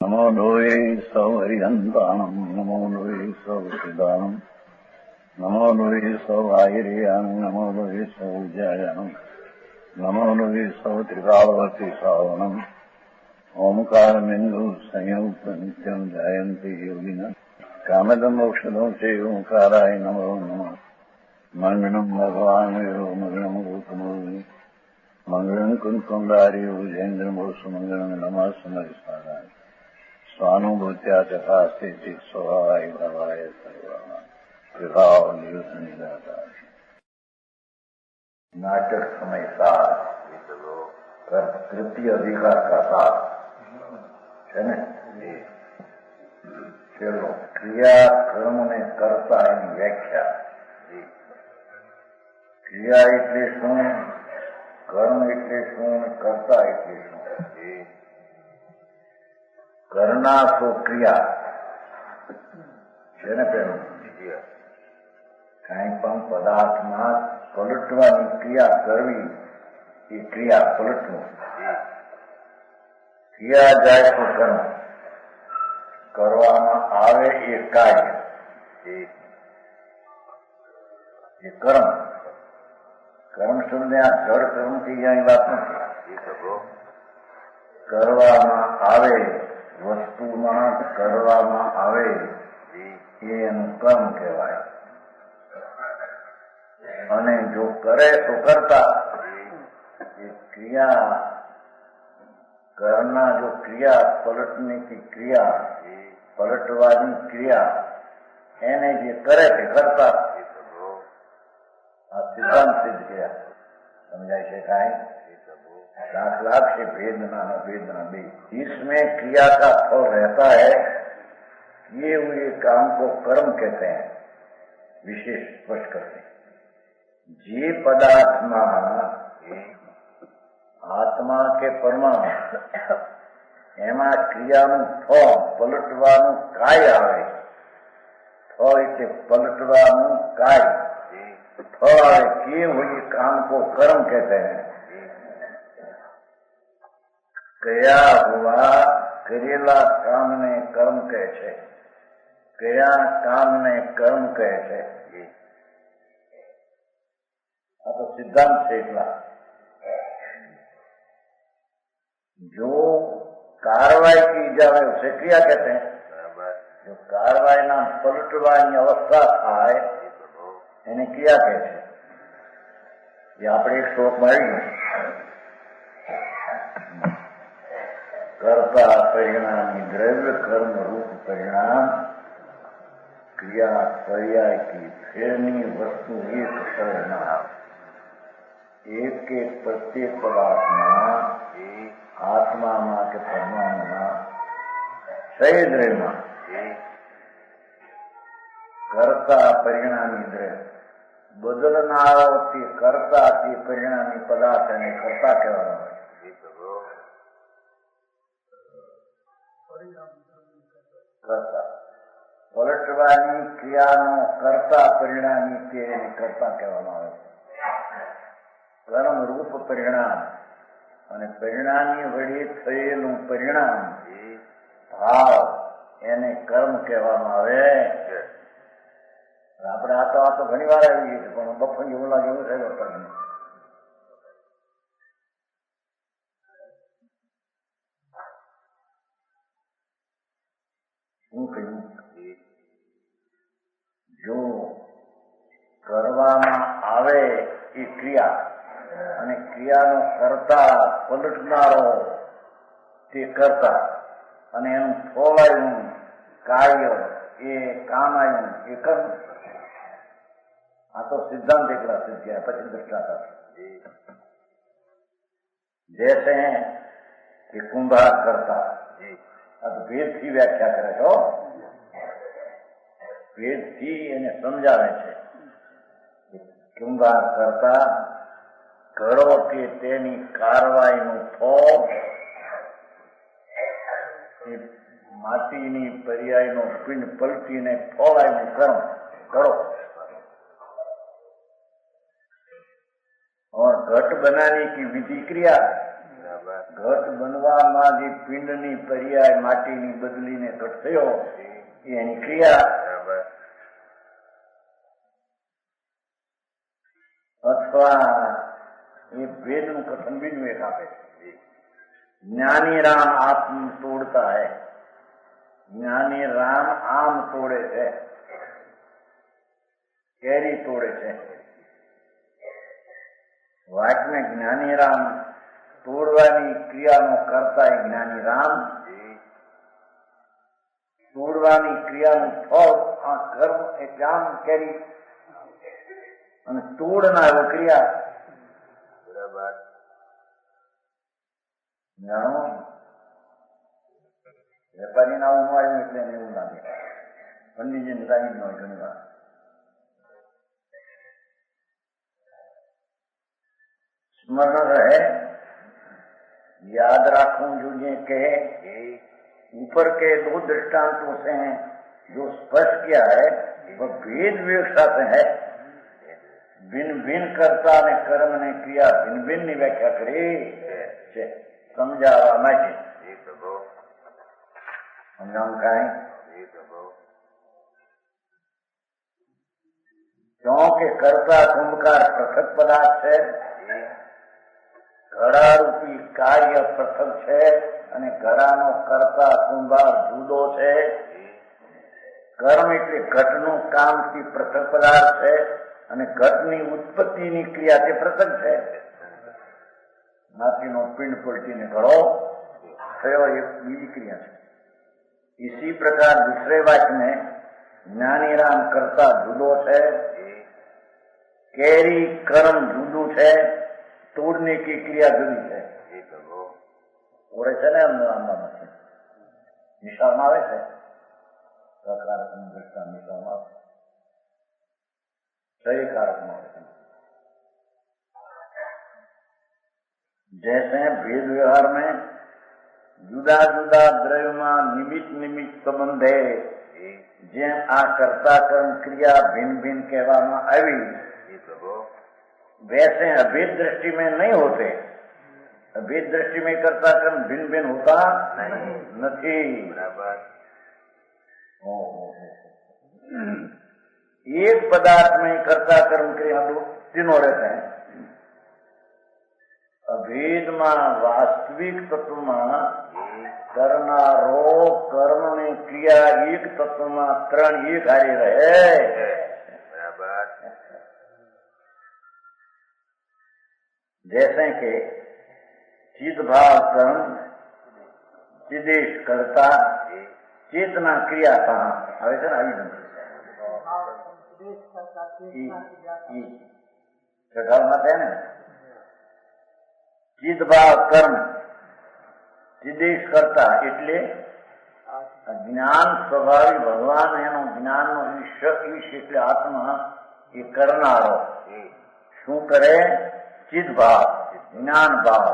नमो लोये सौहरिहन्ताणम् नमो लोये सौहृदानम् नमो लोये सौभागिर्यानम् नमो लोये सौविजयानम् नमो लोये सौत्रिकालवती सावनम् ओंकारमिन्दु संयुक्त नित्यम् जायन्ति योगिनः कामदम् मोक्षदम् च ओंकाराय नमो नमः मङ्गलम् भगवान् वीरो मङ्गलम् रूपमोहि मङ्गलम् कुन्कुण्डारि भुजेन्द्रमोसु मङ्गलम् नमः समरिसाराय स्वानुभूत्या तथा स्थिति स्वभावाय भवाय विभाव निदाता नाटक समय साथ तृतीय अधिकार का साथ है न चलो क्रिया कर्म ने करता एनी व्याख्या क्रिया એટલે શું કર્મ એટલે શું કરતા એટલે શું करना तो क्रिया છે ને પેલું કાંઈ પણ પદાર્થમાં પલટવાની ક્રિયા કરવી એ ક્રિયા પલટવું ક્રિયા જાય તો કર્મ કરવામાં આવે એ કાર્ય એ કર્મ કર્મ શબ્દ આ જળ કર્મથી અહીં વાત નથી કરવામાં આવે વસ્તુમાં કરવામાં આવે એનું કર્મ કહેવાય અને જો કરે તો કરતા એ ક્રિયા કરના જો ક્રિયા પલટની ક્રિયા પલટવાની ક્રિયા એને જે કરે તે કરતા આ સિદ્ધાંત સિદ્ધ કર્યા સમજાય છે કાંઈ लाख से भेदना न भेदना भी इसमें क्रिया का फल रहता है किए हुए काम को कर्म कहते हैं विशेष स्पष्ट करते हैं जे पदार्थ में आत्मा के परमाणु एमा क्रिया फल पलटवानु काय आवे फल એટલે पलटवानु काय फल आवे किए हुए काम को कर्म कहते हैं कया हुआ करेला काम ने कर्म कहे छे कया काम ने कर्म कहे छे आ तो सिद्धांत छे એટલા जो कार्रवाई की जावे उसे क्रिया कहते हैं जो कार्रवाई ना पलटवानी अवस्था थाय એને क्रिया कहे छे ये આપણે એક શ્લોકમાં આવી ગયું कर्ता परिणामी द्रव्य कर्म रूप परिणाम क्रिया पर्याय की फेरनी वस्तु एक परिणाम एक एक प्रत्येक पदार्थ में आत्मा में के परमाणु में सही द्रव्य में कर्ता परिणामी द्रव्य बदलनारो ते कर्ता ते परिणामी पदार्थ ने कर्ता कहेवानो करता पलटवानी क्रियानो करता परिणामी ते करता कहेवामां आवे कर्म रूप परिणाम અને પરિણામી વડે થયેલું પરિણામ ભાવ એને કર્મ કહેવામાં આવે આપણે આ તો ઘણી વાર આવી ગઈ છે પણ બફન જેવું લાગે એવું થયું આપણને जो करवामां आवे ए क्रिया અને ક્રિયાનો કરતા પલટનારો તે કરતા અને એનું ફળ આવ્યું કાર્ય એ કામ આવ્યું એ કર્મ આ તો સિદ્ધાંત એકલા સિદ્ધ ગયા પછી દૃષ્ટાંત जैसे हैं कि कुंभार करता अब भेद थी व्याख्या करे छो भेद थी એને સમજાવે છે કુંભાર કરતા ઘડો કે તેની કારવાઈનું ફળ માટીની પર્યાયનો પિંડ પલટીને ફળાયનું કર્મ ઘડો और घट बनाने की विधि क्रिया ઘટ બનવામાં જે પિંડની પર્યાય માટીની બદલીને ઘટ થયો એ એની ક્રિયા. અથવા એ ભેદનું કથન બીજું એક આપે છે. જ્ઞાની રામ આત્મ તોડતા હૈ. જ્ઞાની રામ આમ તોડે છે, કેરી તોડે છે. વાક્ય જ્ઞાની રામ તોડવાની ક્રિયાનો કરતા એ જ્ઞાની રામ, તોડવાની ક્રિયાનું ફળ આ કર્મ એટલે આમ કેરી, અને તોડનારો ક્રિયા. બરાબર જાણો, વેપારી ના આવું આવ્યું એટલે એને એવું લાગે. પંડિતજીને લાગી ન હોય ઘણી વાર. स्मरण रहे, याद राखूं जो ये कहे ऊपर के दो दृष्टांतों से जो स्पष्ट किया है वह भेद विवक्षा से है. भिन्न भिन्न कर्ता ने कर्म ने क्रिया भिन्न भिन्न व्याख्या करे છે સમજાવવા માટે. સમજાવું કાંઈ? क्योंकि कर्ता कुंभकार पृथक पदार्थ है, ઘડારૂપી કાર્ય પૃથક છે અને ઘડાનો કર્તા કુંભાર જુદો છે. કર્મ એટલે ઘટનું કામથી પૃથક પદાર્થ છે અને ઘટની ઉત્પત્તિની ક્રિયા તે પૃથક છે. માટીનો પિંડ પલટીને ઘડો થયો એક બીજી क्रिया है. इसी प्रकार दूसरे वाक्य में ज्ञानी राम कर्ता जुदो है, केरी कर्म जुदू है, तोड़ने की क्रिया जुदी है. ઓળે છે ને અમને આંબામાંથી નિશાળમાં આવે છે, સકારાત્મક દ્રષ્ટા નિશાળમાં આવે, સહીકારકમાં આવે છે. जैसे भेद व्यवहार में जुदा जुदा द्रव्यમાં નિમિત્ત નિમિત્ત સંબંધ है, જેમ આ कर्ता कर्म क्रिया भिन्न भिन्न કહેવામાં આવી, वैसे अभेद दृष्टि में नहीं होते. अभेद दृष्टि में कर्ता कर्म भिन्न भिन्न होता नहीं. एक पदार्थ में कर्ता कर्म क्रिया तीनों रहते हैं. અભેદમાં વાસ્તવિક તત્વમાં કરનારો કર્મ ને ક્રિયા એક તત્વમાં ત્રણ એક હારી રહે. जैसे के चिद भाव कर्म चिदेश करता चेतना क्रिया कहाँ આવે છે ને આવી જગ્યાએ ને ચિદ ભાવ કર્મ ચિદેશ કરતા એટલે જ્ઞાન સ્વભાવી ભગવાન એનો જ્ઞાનનો ઈશ એટલે આત્મા એ કરનારો શું કરે? ચિદ ભાવ જ્ઞાન ભાવ,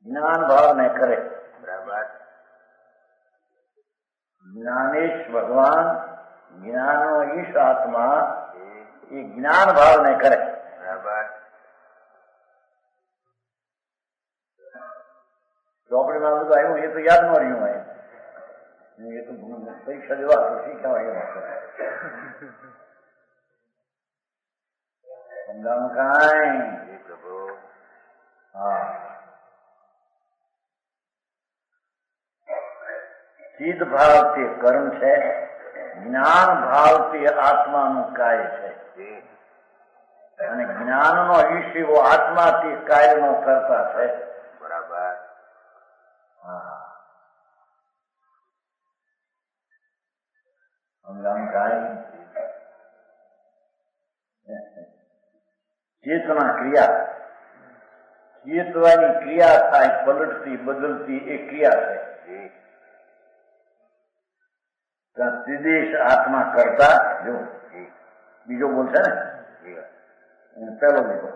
જ્ઞાન ભાવ ને કરે. જ્ઞાનેશ ભગવાન જ્ઞાનો ઈશ આત્મા એ જ્ઞાન ભાવ ને કરે. ચોપડીમાં બધું આવ્યું એ તો યાદ ન રહ્યું હોય, એ તો પરીક્ષા દેવા તો શીખ્યા હોય એમાં. સમજાવું કાંઈ? હા, ચિદ ભાવ તે કર્મ છે, જ્ઞાન ભાવ તે આત્માનું કાર્ય છે, અને જ્ઞાનનો ઈશ એવો આત્મા તે કાર્યનો કરતા છે. બરાબર. હા, સમજાવું કાંઈ? ચેતના ક્રિયા, ચેતવાની ક્રિયા થાય, પલટતી બદલતી એ ક્રિયા છે. ત્યાં ત્રિદેશ આત્મા કરતા જો બીજો બોલશે ને પેલો બીજો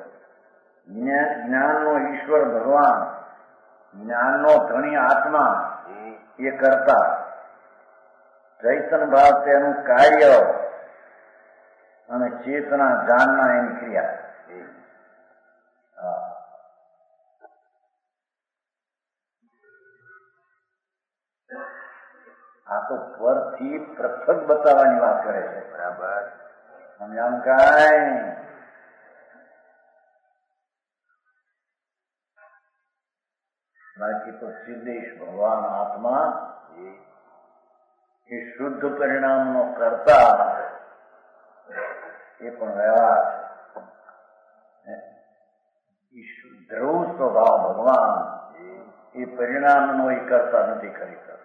જ્ઞાનનો ઈશ્વર ભગવાન જ્ઞાનનો ધણી આત્મા એ કરતા ચૈતન ભાવ તેનું કાર્ય અને ચેતના જાણના એની ક્રિયા. તો પરથી પૃથક બતાવવાની વાત કરે છે. બરાબર. સમજાણું કાંઈ? બાકી તો સિદ્ધેશ ભગવાન આત્મા એ શુદ્ધ પરિણામનો કરતા એ પણ વ્યવહાર છે. ધ્રુવ સ્વભાવ ભગવાન એ પરિણામનો એ કરતા નથી ખરેખર.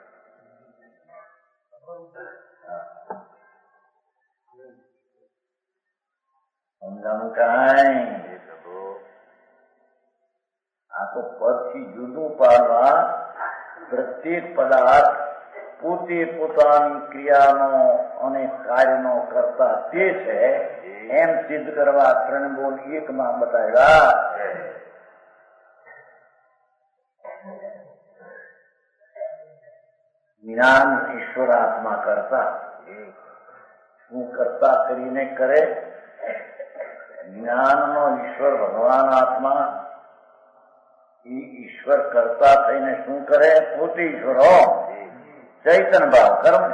સમજાણું કાંઈ? આ તો પરથી જુદું પાડવા પ્રત્યેક પદાર્થ પોતે પોતાની ક્રિયાનો અને કાર્યનો કરતા તે છે એમ સિદ્ધ કરવા ત્રણ બોલ એકમાં બતાવ્યા. જ્ઞાન ઈશ્વર આત્મા કરતા શું કરતા કરીને કરે? જ્ઞાનનો ઈશ્વર ભગવાન આત્મા એ ઈશ્વર કરતા થઈને શું કરે? પોતે ઈશ્વર હો ચૈતન્ય ભાવ કર્મ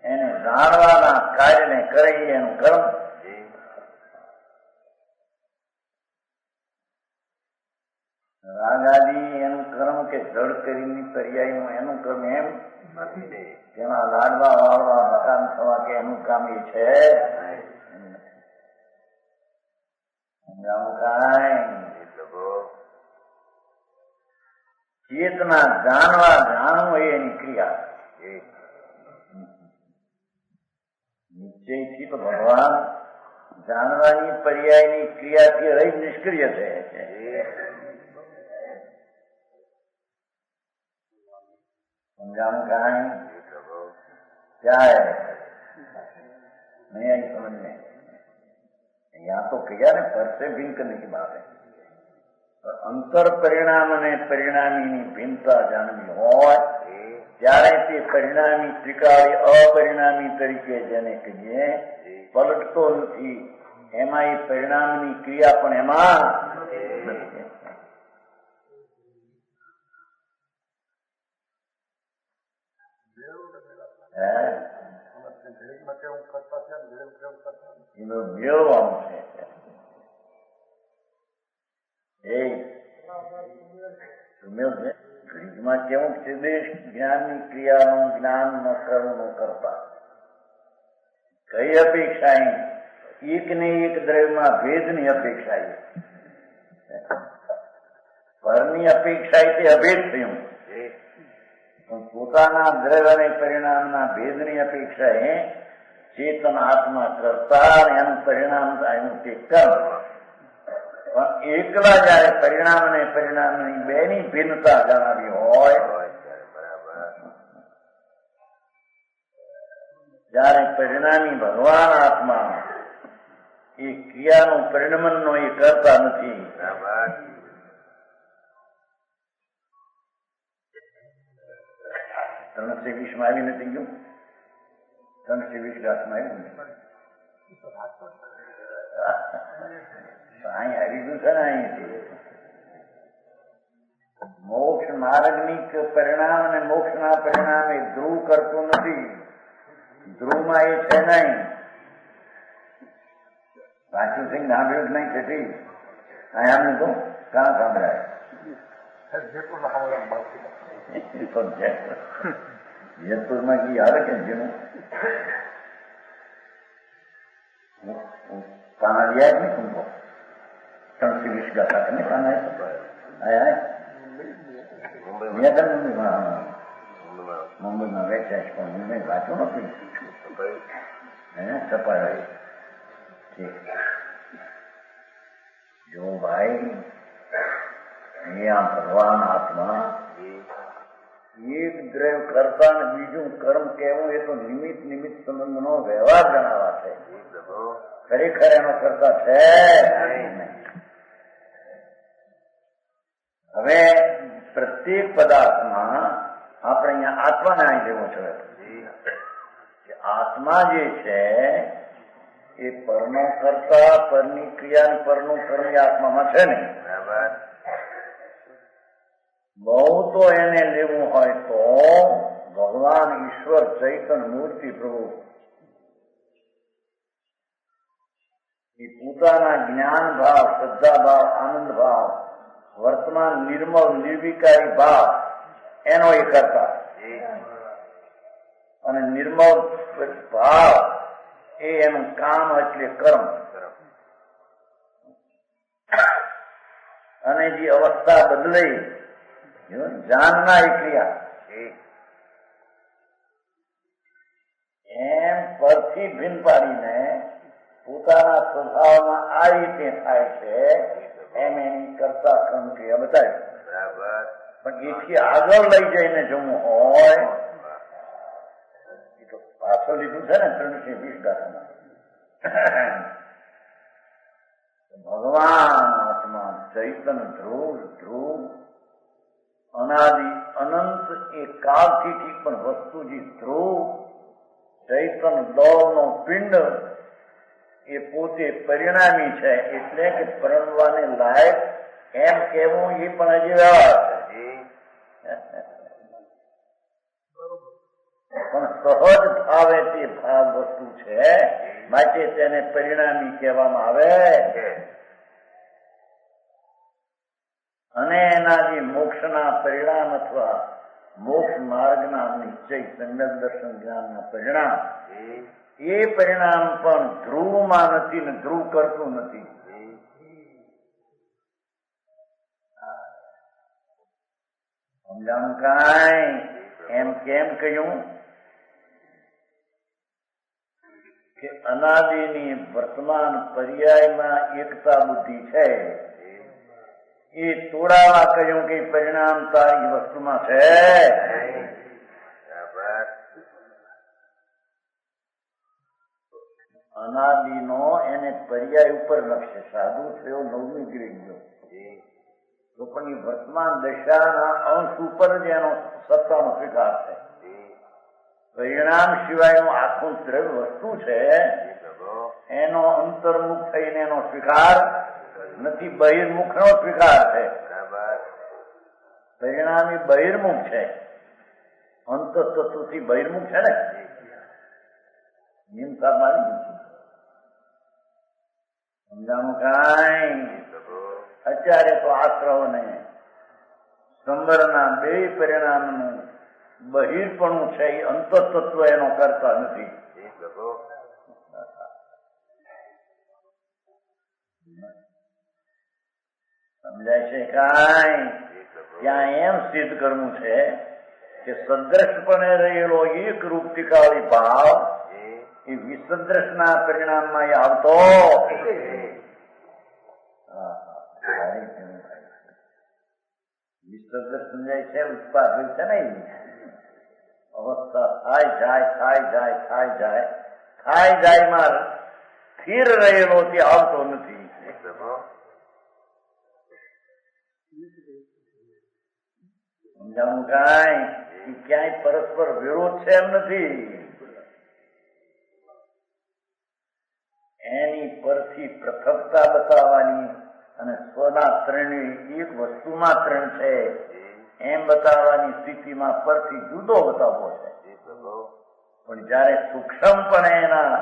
એને જાણવાના કાર્યને કરે એનું કર્મ. રાગાદી એનું કર્મ કે જડ કરીને પર્યાયનું એનું કર્મ એમ નથી. તેમાં લાડવા વાળવા મકાન થવા કે એનું કામ એ છે. સમજાવું કાંઈ? ચેતના જાણવું એ એની ક્રિયા. નિશ્ચયથી તો ભગવાન જાણવાની પર્યાયની ક્રિયાથી રહી નિષ્ક્રિય છે. समझाऊं कहानी क्या है? नहीं आई समझ में? यहाँ तो किया ने पर से भिन्न करने की बात है. અંતર પરિણામ અને પરિણામીની ભિન્નતા જાણવી હોય ત્યારે તે પરિણામી ત્રિકાળી અપરિણામી તરીકે જેને કહીએ પલટતો નથી. એમાં એ પરિણામની ક્રિયા પણ એમાં નથી. એનો મેળવાનું છે. ગ્રીકમાં કેવું છે? દેશ જ્ઞાનની ક્રિયાનું જ્ઞાન ન કર્મનું કરતા. કઈ અપેક્ષા? એક ને એક દ્રવ્યમાં ભેદની અપેક્ષા. પરની અપેક્ષા તે અભેદ થયું પણ પોતાના દ્રવ્ય અને પરિણામના ભેદની અપેક્ષા એ ચેતન આત્મા કરતા એનું પરિણામ એનું તે કર્મ. પણ એકલા જયારે પરિણામ અને પરિણામની બેની ભિન્નતા જણાવી હોય જયારે પરિણામી ભગવાન આત્મા એ ક્રિયાનું પરિણમનનો એ કરતા નથી. 320 માં આવી નથી ગયું? 320 ઘાટમાં આવ્યું અહીં આવી ગયું છે ને. અહીંથી મોક્ષ માર્ગની પરિણામ અને મોક્ષના પરિણામ એ ધ્રુવ કરતું નથી. ધ્રુવમાં એ છે નહીં. વાંચ્યું સિંહ સાંભળ્યું જ નહીં છેટી અહીંયા તો કાં સાંભળાય? જયપુરમાં કી આવે કે જેનું पाना दिया है नहीं तुमको? 320 का था नहीं पाना है? आया है मुंबई में बैठा है. मुंबई में बातों ना कोई है सफाई है. ठीक जो भाई यहाँ भगवान आत्मा એક દ્રવ્ય કરતા ને બીજું કર્મ કહેવું એ તો નિમિત્ત નિમિત્ત સંબંધનો વ્યવહાર જણાવવા છે. ખરેખર એનો કરતા છે. હવે પ્રત્યેક પદાર્થમાં આપણે અહીંયા આત્માને અહીં લેવો છે. આત્મા જે છે એ પરનો કરતા પરની ક્રિયા પરનું કર્મ આત્મામાં છે ને. બહુ તો એને લેવું હોય તો ભગવાન ઈશ્વર ચૈતન મૂર્તિ પ્રભુ એ પોતાના જ્ઞાન ભાવ, શ્રદ્ધા ભાવ, આનંદ ભાવ, વર્તમાન નિર્મળ નિર્વિકારી ભાવ એનો એ કરતા, અને નિર્મળ ભાવ એ એનું કામ એટલે કર્મ, અને જે અવસ્થા બદલે જાનના એ ક્રિયા, એમ પરથી ભિન્ન પાડીને પોતાના સ્વભાવમાં આ રીતે થાય છે એમ એની કરતા કર્મ ક્રિયા બતાવી. પણ એથી આગળ લઈ જઈને જવું હોય એ તો પાછળ લીધું છે ને 320 ગાથામાં. ભગવાન આત્મા ચૈતન ધ્રુવ અનાદિ અનંત એ કાળથી ઠીક, પણ વસ્તુ જે ધ્રુવ ચૈતન દળનો પિંડ એ પોતે પરિણામી છે, એટલે કે પરણવાને લાયક એમ કહેવું એ પણ હજી વ્યવહાર છે. પણ સહજ ભાવે તે ભાવ વસ્તુ છે, માટે તેને પરિણામી કહેવામાં આવે. અને એના જે મોક્ષના પરિણામ અથવા મોક્ષ માર્ગના નિશ્ચય સમ્યક દર્શન જ્ઞાનના પરિણામ, એ પરિણામ પણ ધ્રુવમાં નથી ને ધ્રુવ કરતું નથી. સમજાણું કાંઈ? એમ કેમ કહ્યું કે અનાદિની વર્તમાન પર્યાયમાં એકતા બુદ્ધિ છે, એ તોડામાં કહ્યું કે પરિણામ તારી વસ્તુમાં છે. અનાદિનો એને પર્યાય ઉપર લખશે. સાધુ થયો 9મી ગ્રેડ ગયો તો પણ એ વર્તમાન દશાના અંશ ઉપર જ એનો સત્તાનો સ્વીકાર છે. પરિણામ સિવાયનું આખું દ્રવ્ય વસ્તુ છે, એનો અંતર્મુખ થઈને એનો સ્વીકાર નથી, બહિર્મુખ નો સ્વીકાર છે. પરિણામી બહિર્મુખ છે, અંતઃતત્વથી બહિર્મુખ છે ને. નિયમતા મારી સમજાણું કાંઈ? અત્યારે તો આશ્રવને સંવરના બે પરિણામનું બહિર્પણું છે, એ અંતઃતત્વ એનો કરતા નથી. સમજાય છે કાંઈ? ત્યાં એમ સિદ્ધ કરવું છે કે સદ્રશપણે રહેલો એક રૂપ ટીકાળી ભાવ એ વિસદ્રશના પરિણામમાં એ આવતો. વિસદ્રશ સમજાય છે, ઉત્પાદન છે ને. અવસ્થા થાય જાય સ્થિર રહેલો તે આવતો નથી. સમજાણું કાંઈ? ક્યાંય પરસ્પર વિરોધ છે એમ નથી. એની પરથી પૃથકતા બતાવવાની અને સ્વના ત્રણેય એક વસ્તુમાં ત્રણ છે એમ બતાવવાની સ્થિતિમાં પરથી જુદો બતાવવો છે. પણ જયારે સૂક્ષ્મપણે એના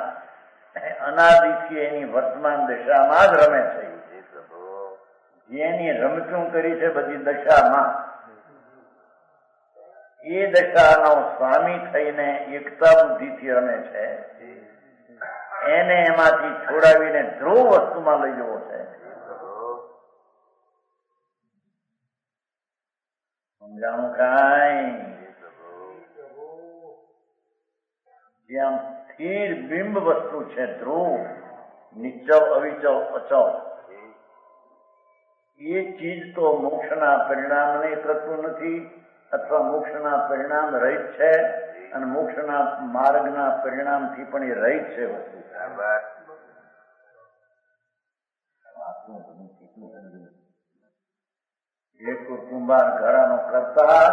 અનાદિથી એની વર્તમાન દશામાં જ રમે છે, જેની રમતું કરી છે બધી દશામાં, એ દશાનો સ્વામી થઈને એકતા બુદ્ધિથી રમે છે, એને એમાંથી છોડાવીને ધ્રુવ વસ્તુમાં લઈ જવો છે. સમજાણું કાંઈ? જ્યાં સ્થિર બિંબ વસ્તુ છે ધ્રુવ, નિચવ અવિચવ અચવ, એ ચીજ તો મોક્ષના પરિણામને કરતું નથી, અથવા મોક્ષના પરિણામ રહિત છે, અને મોક્ષના માર્ગના પરિણામથી પણ એ રહિત છે વસ્તુ. એક કુંભાર ઘડાનો કરતા,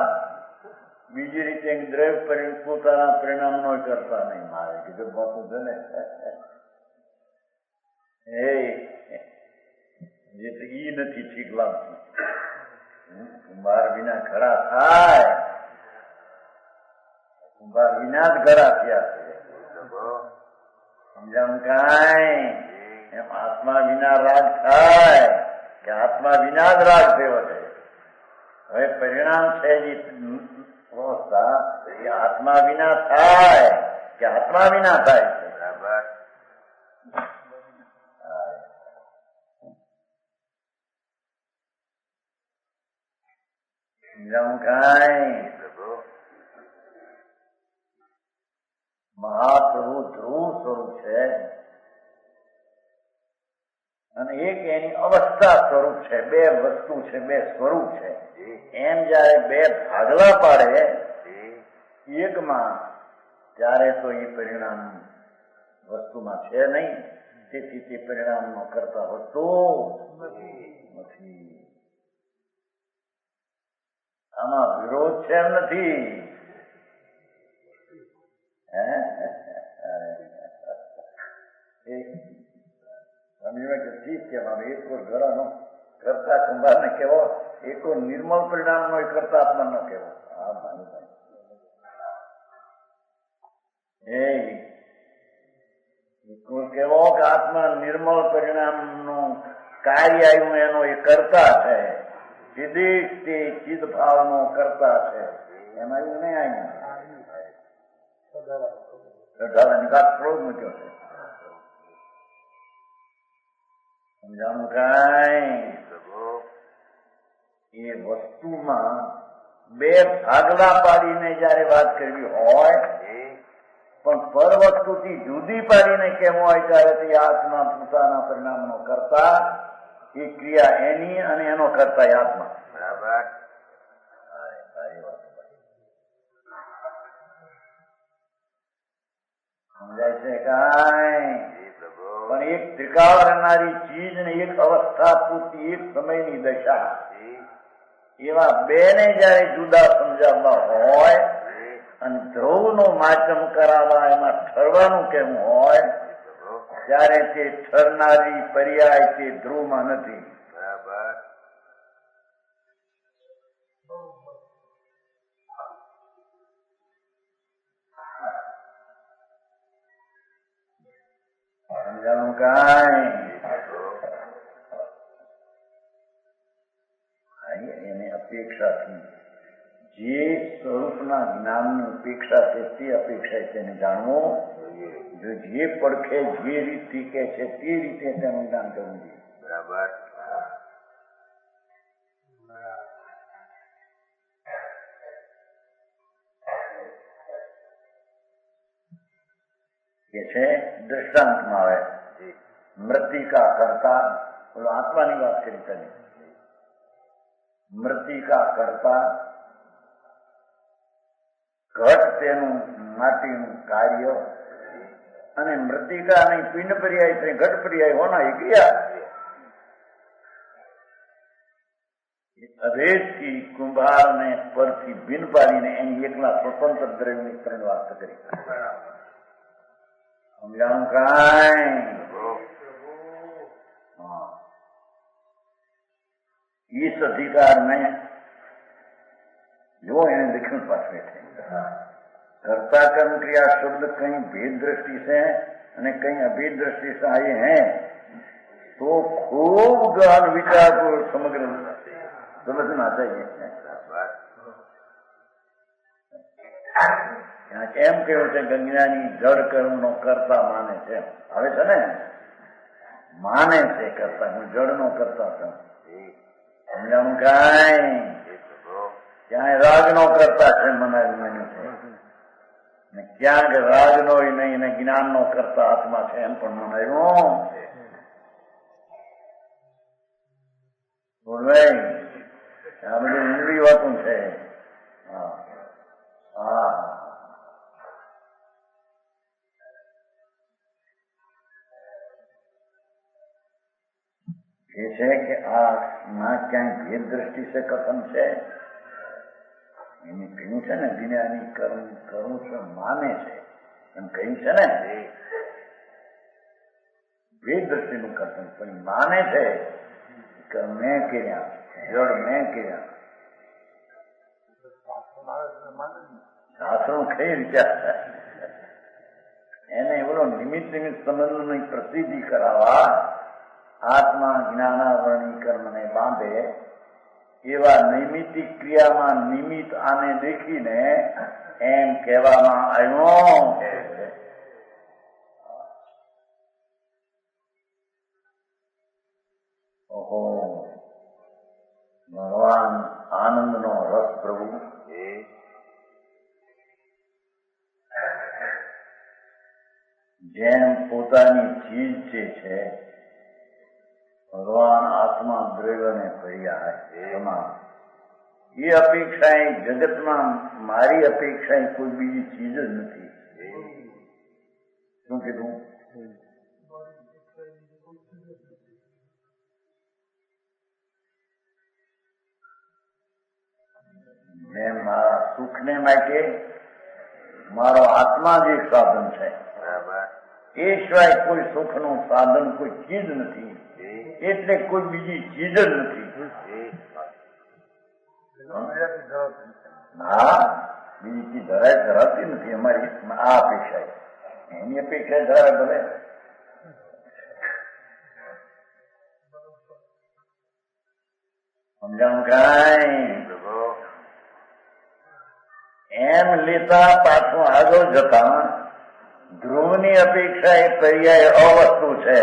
બીજી રીતે દ્રવ્ય પોતાના પરિણામ નો કરતા નહીં. મારે કીધું બાપુ છે ને ઈ નથી ઠીક લાગતું. કુંભાર વિના ઘડા થાય કુંભાર વિના જ ઘડા થયા છે. સમજાણું કાંઈ? એમ આત્મા વિના રાગ થાય કે આત્મા વિના જ રાગ થયો છે? હવે પરિણામ છે જે અવસ્થા એ આત્મા વિના થાય કે આત્મા વિના થાય છે? બરાબર. સમજાણું કાંઈ? મહાપ્રભુ ધ્રુવ સ્વરૂપ છે અને એક એની અવસ્થા સ્વરૂપ છે. બે વસ્તુ છે, બે સ્વરૂપ છે. એમ જયારે બે ભાગલા પાડે એકમાં ત્યારે તો એ પરિણામ વસ્તુમાં છે નહીં. તેથી તે પરિણામનો કરતા વસ્તુ નથી. આમાં વિરોધ છે એમ નથી. ઠીક કે એકો ઘડાનો કરતા કુંભાર ને કેવો, એકો નિર્મળ પરિણામ નો કરતા આત્મા નો કેવો. હા માની કેવો કે આત્મા નિર્મળ પરિણામ નું કાર્ય આવ્યું એનો એ કરતા છે. સીધી તે ચિદ ભાવ નો કરતા છે. એમાં એવું નહીં આવ્યું નિકાસ થોડો મૂક્યો છે. સમજાણું કાંઈ? એ વસ્તુમાં બે ભાગલા પાડીને જયારે વાત કરવી હોય પણ પર વસ્તુથી જુદી પાડીને કેમ હોય ત્યારે તે આત્મા પોતાના પરિણામનો કરતા, એ ક્રિયા એની અને એનો કરતા આત્મા. બરાબર. સમજાય છે કાંઈ? પણ એક ત્રિકાળ રહેનારી ચીજ ને એક અવસ્થા પૂરતી એક સમયની દશા, એવા બે ને જયારે જુદા સમજાવવા હોય અને ધ્રુવ નો માચમ કરાવવા એમાં ઠરવાનું કેમ હોય ત્યારે તે ઠરનારી પર્યાય તે ધ્રુવમાં નથી. બરાબર. સમજાણું કાંઈ? એની અપેક્ષાથી જે સ્વરૂપના જ્ઞાનની અપેક્ષા છે તે અપેક્ષા તેને જાણવું. જો જે પડખે જે રીતથી કે છે તે રીતે તેનું જ્ઞાન કરવું જોઈએ. બરાબર. કે છે દ્રષ્ટાંતમાં આવે મૃતિકા કરતા, બોલો આત્માની વાત કરી તમે. મૃતિકા કરતા, ઘટ તેનું માટીનું કાર્ય અને મૃતિકા ની પિંડ પર્યાય છે ઘટ પર્યાય હોના એ ક્રિયા. અભેદથી કુંભાર ને પરથી ભિન્ન પાડીને એની એકલા સ્વતંત્ર દ્રવ્યની ત્રણ વાત કરી. સમજાણું કાંઈ? इस अधिकार में जो એને દક્ષિણ પાછળ છે कर्ता कर्म क्रिया शब्द कहीं भेद दृष्टि से અને कहीं अभेद दृष्टि से आए हैं तो खूब गहन विचार को समग्र समझना चाहिए. यहाँ કેમ કેવું છે ગંજ્ઞાની જડ કર્મ નો કરતા માને છે. આવે છે ને માને છે કરતા, હું જડ નો કરતા છું. સમજાણું કાંઈ? ક્યાંય રાગ નો કરતા છે માન્યું છે ને ક્યાંક રાગ નો નહીં ને જ્ઞાન નો કરતા આત્મા છે એમ પણ મનાયું. બોલવાય આ બધું ઊંડી વાતું છે. હા હા એ છે કે આ ના ક્યાંય ભેદ દ્રષ્ટિ છે કથન છે. એની કહ્યું છે ને જ્ઞાની કર્મ કરું છું માને છે એમ કહ્યું છે ને ભેદ દ્રષ્ટિનું કથન, પણ માને છે કે મેં કર્યા જડ મેં કર્યા. આશ્રમ કઈ રીતે એને બોલો નિમિત્ત સંબંધની પ્રસિદ્ધિ કરાવવા આત્મા જ્ઞાનાવરણી કર્મને બાંધે એવા નૈમિતિક ક્રિયામાં નિમિત્ત આને દેખીને એમ કહેવામાં આવ્યો ઓહો ભગવાન આનંદનો રસ પ્રભુ જેમ પોતાની ચીજ જે છે ભગવાન આત્મા દ્રવ્યને પર્યાય તમામ એ અપેક્ષા જગતમાં મારી અપેક્ષા કોઈ બીજી ચીજ જ નથી. શું કીધું? મેં મારા સુખને માટે મારો આત્મા જ એક સાધન છે. એ સિવાય કોઈ સુખનું સાધન કોઈ ચીજ નથી. એટલે કોઈ બીજી ચીજ જ નથી. હા, બીજી ચીજ ધરાવતી નથી. અમારી આ અપેક્ષા એની અપેક્ષા ધરાવે ભલે. સમજાણું કાંઈ? એમ લેતા પાછું આગળ જતા ધ્રુવની અપેક્ષા એ પર્યાય અવસ્તુ છે.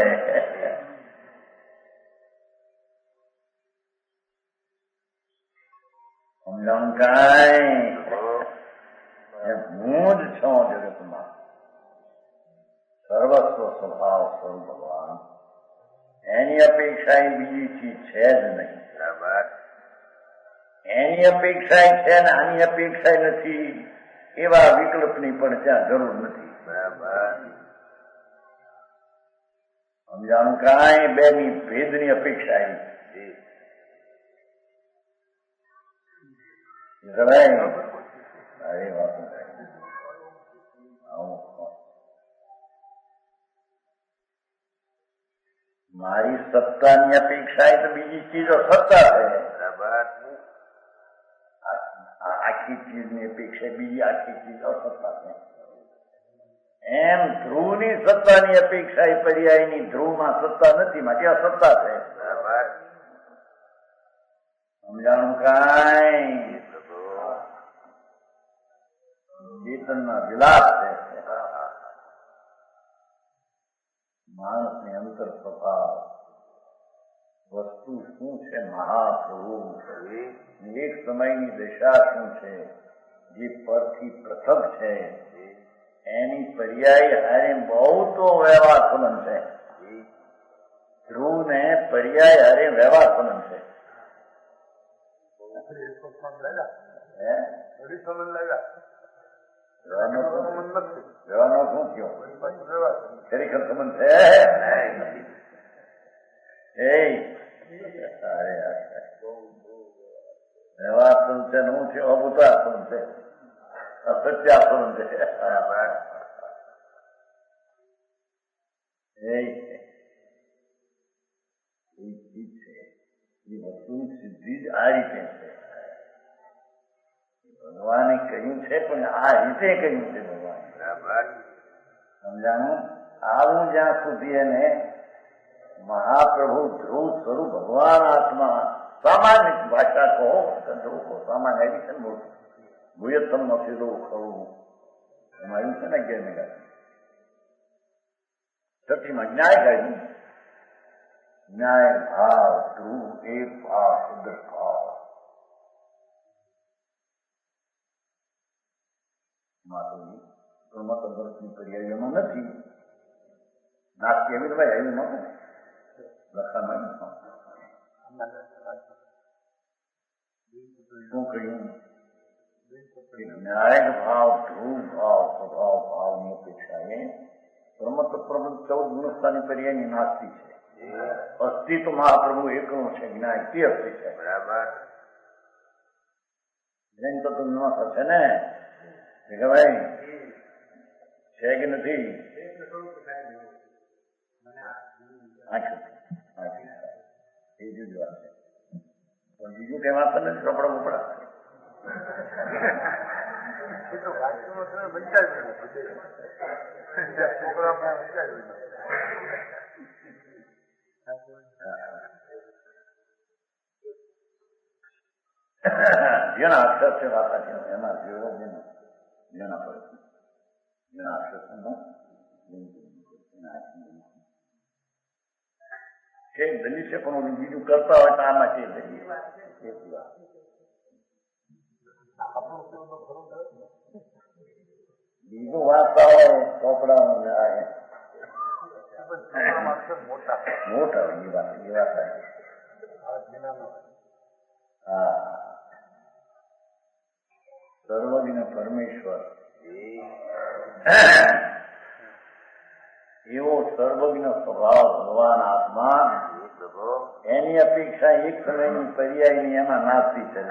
સમજાણું કાંઈ? હું જ છું જગતમાં સર્વસ્વ સ્વભાવ સ્વરૂપ ભગવાન. એની અપેક્ષા એ બીજી ચીજ છે જ નહીં. એની અપેક્ષા છે ને આની અપેક્ષા નથી એવા વિકલ્પની પણ ત્યાં જરૂર નથી. સમજાણું કાંઈ? બેની ભેદની અપેક્ષા મારી સત્તાની અપેક્ષા એ તો બીજી ચીજો સત્તા છે. આખી ચીજની અપેક્ષા બીજી આખી ચીજ અસત્તા છે. એમ ધ્રુવની સત્તાની અપેક્ષા એ પર્યાયની ધ્રુવમાં સત્તા નથી માટે અસત્તા છે. સમજાણું કાંઈ? ચેતનના વિલાસ છે. માણસની અંતર સ્વભાવ વસ્તુ શું છે? મહાપ્રભુ એક સમયની દશા શું છે? જે પરથી પૃથક છે એની પર્યાય હારે બહુ તો વ્યવહાર સંબંધ છે. ધ્રુવ ને પર્યાય હારે વ્યવહાર સંબંધ છે. વ્યવહારનો શું થયો? ખરેખર સંબંધ છે. વ્યવહાર સંબંધ છે નું થયો અભૂતા સંબંધ છે. અસત્ય સંબંધ છે. એ ચીજ છે એ વસ્તુની સિદ્ધિ જ આ રીતે છે. ભગવાને કહ્યું છે પણ આ રીતે કહ્યું છે ભગવાન. સમજાણું? આવું જ્યાં સુધી એને મહાપ્રભુ ધ્રુવ સ્વરૂપ ભગવાન આત્મા સામાન્ય ભાષા કહો ધ્રુવ કહો સામાન્ય એવી છે ને ભૂયત્તમ નથી દો ખરું એમાં આવ્યું છે ને 11 છઠ્ઠીમાં ન્યાય કહ્યું. ન્યાય ભાવ ધ્રુવ એક ભાવ સુદૃઢ ભાવ ની પર્યાયમાં નથી. નાસ્તી એવી તો ભાઈ આવ્યું નતું લખાણ શું કહ્યું? ન્યાય ભાવ ધ્રુવ ભાવ સ્વભાવ ભાવની અપેક્ષાએ પ્રમત પ્રબંધ 14 ગુણસ્થાની પર્યાયની નાસ્તી છે. અસ્તિત્વ મહાપ્રભુ એકલું છે. જ્ઞાન તે અસ્તિ છે. બરાબર જૈન તત્વમાં થશે ને કે ભાઈ છે કે નથી? એ જુદી વાત છે. પણ બીજું કઈ વાત નથી. ચોપડા બોપડા જેના અક્ષર છે વાતા છે એના જેવો જેના પર જેના અક્ષર છે દલી છે પણ બીજું કરતા હોય તો આમાં કે બીજું વાંચતા હોય ચોપડા મોટા એ વાત હા સર્વજ્ઞ પરમેશ્વર એવો સર્વજ્ઞ સ્વભાવ ભગવાન આત્મા એની અપેક્ષા એક સમયની પર્યાયની એમાં નાસ્તી છે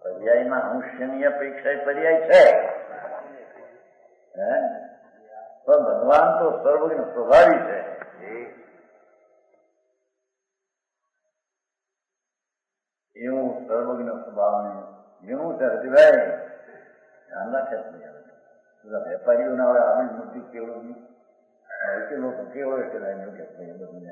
પર્યાયના અંશની અપેક્ષા પર્યાય છે પણ ભગવાન તો સર્વજ્ઞ સ્વભાવી છે એવું સર્વજ્ઞ સ્વભાવને એવું છે હરિભાઈ ધ્યાન રાખે વેપારીઓના હવે આવી બુદ્ધિ કેવડો નહીં લોકો કેવડો કે બધું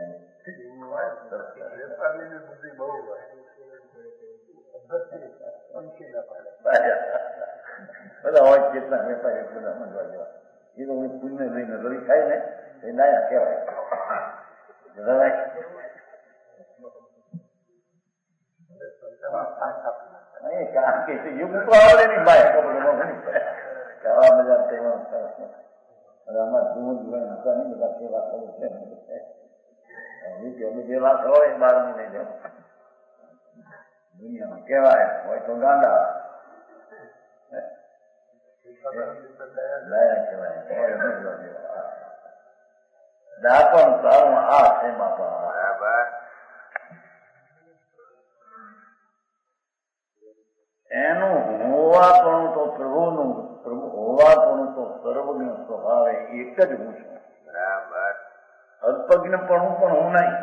બધા હોય કેટલા વેપારી બધા સમજવા જેવા એ તો પુણ્ય લઈને રડી ખાય ને એ ડાયા કહેવાય કારણ કે યુગ તો આવડે નહીં ભાઈ કેવા મજા અમારા જૂન હતા નહીં બધા કેવા ખબર છે જે વાત હોય એ બાર નહીં લઈ દુનિયામાં કેવાય હોય તો ગાંડા દાપણ સારું આ છે બાપા એનું હોવાપણું તો પ્રભુનું હોવાપણું તો સર્વજ્ઞ સ્વભાવે એક જ હું છું બરાબર અલ્પજ્ઞપણું પણ હું નહીં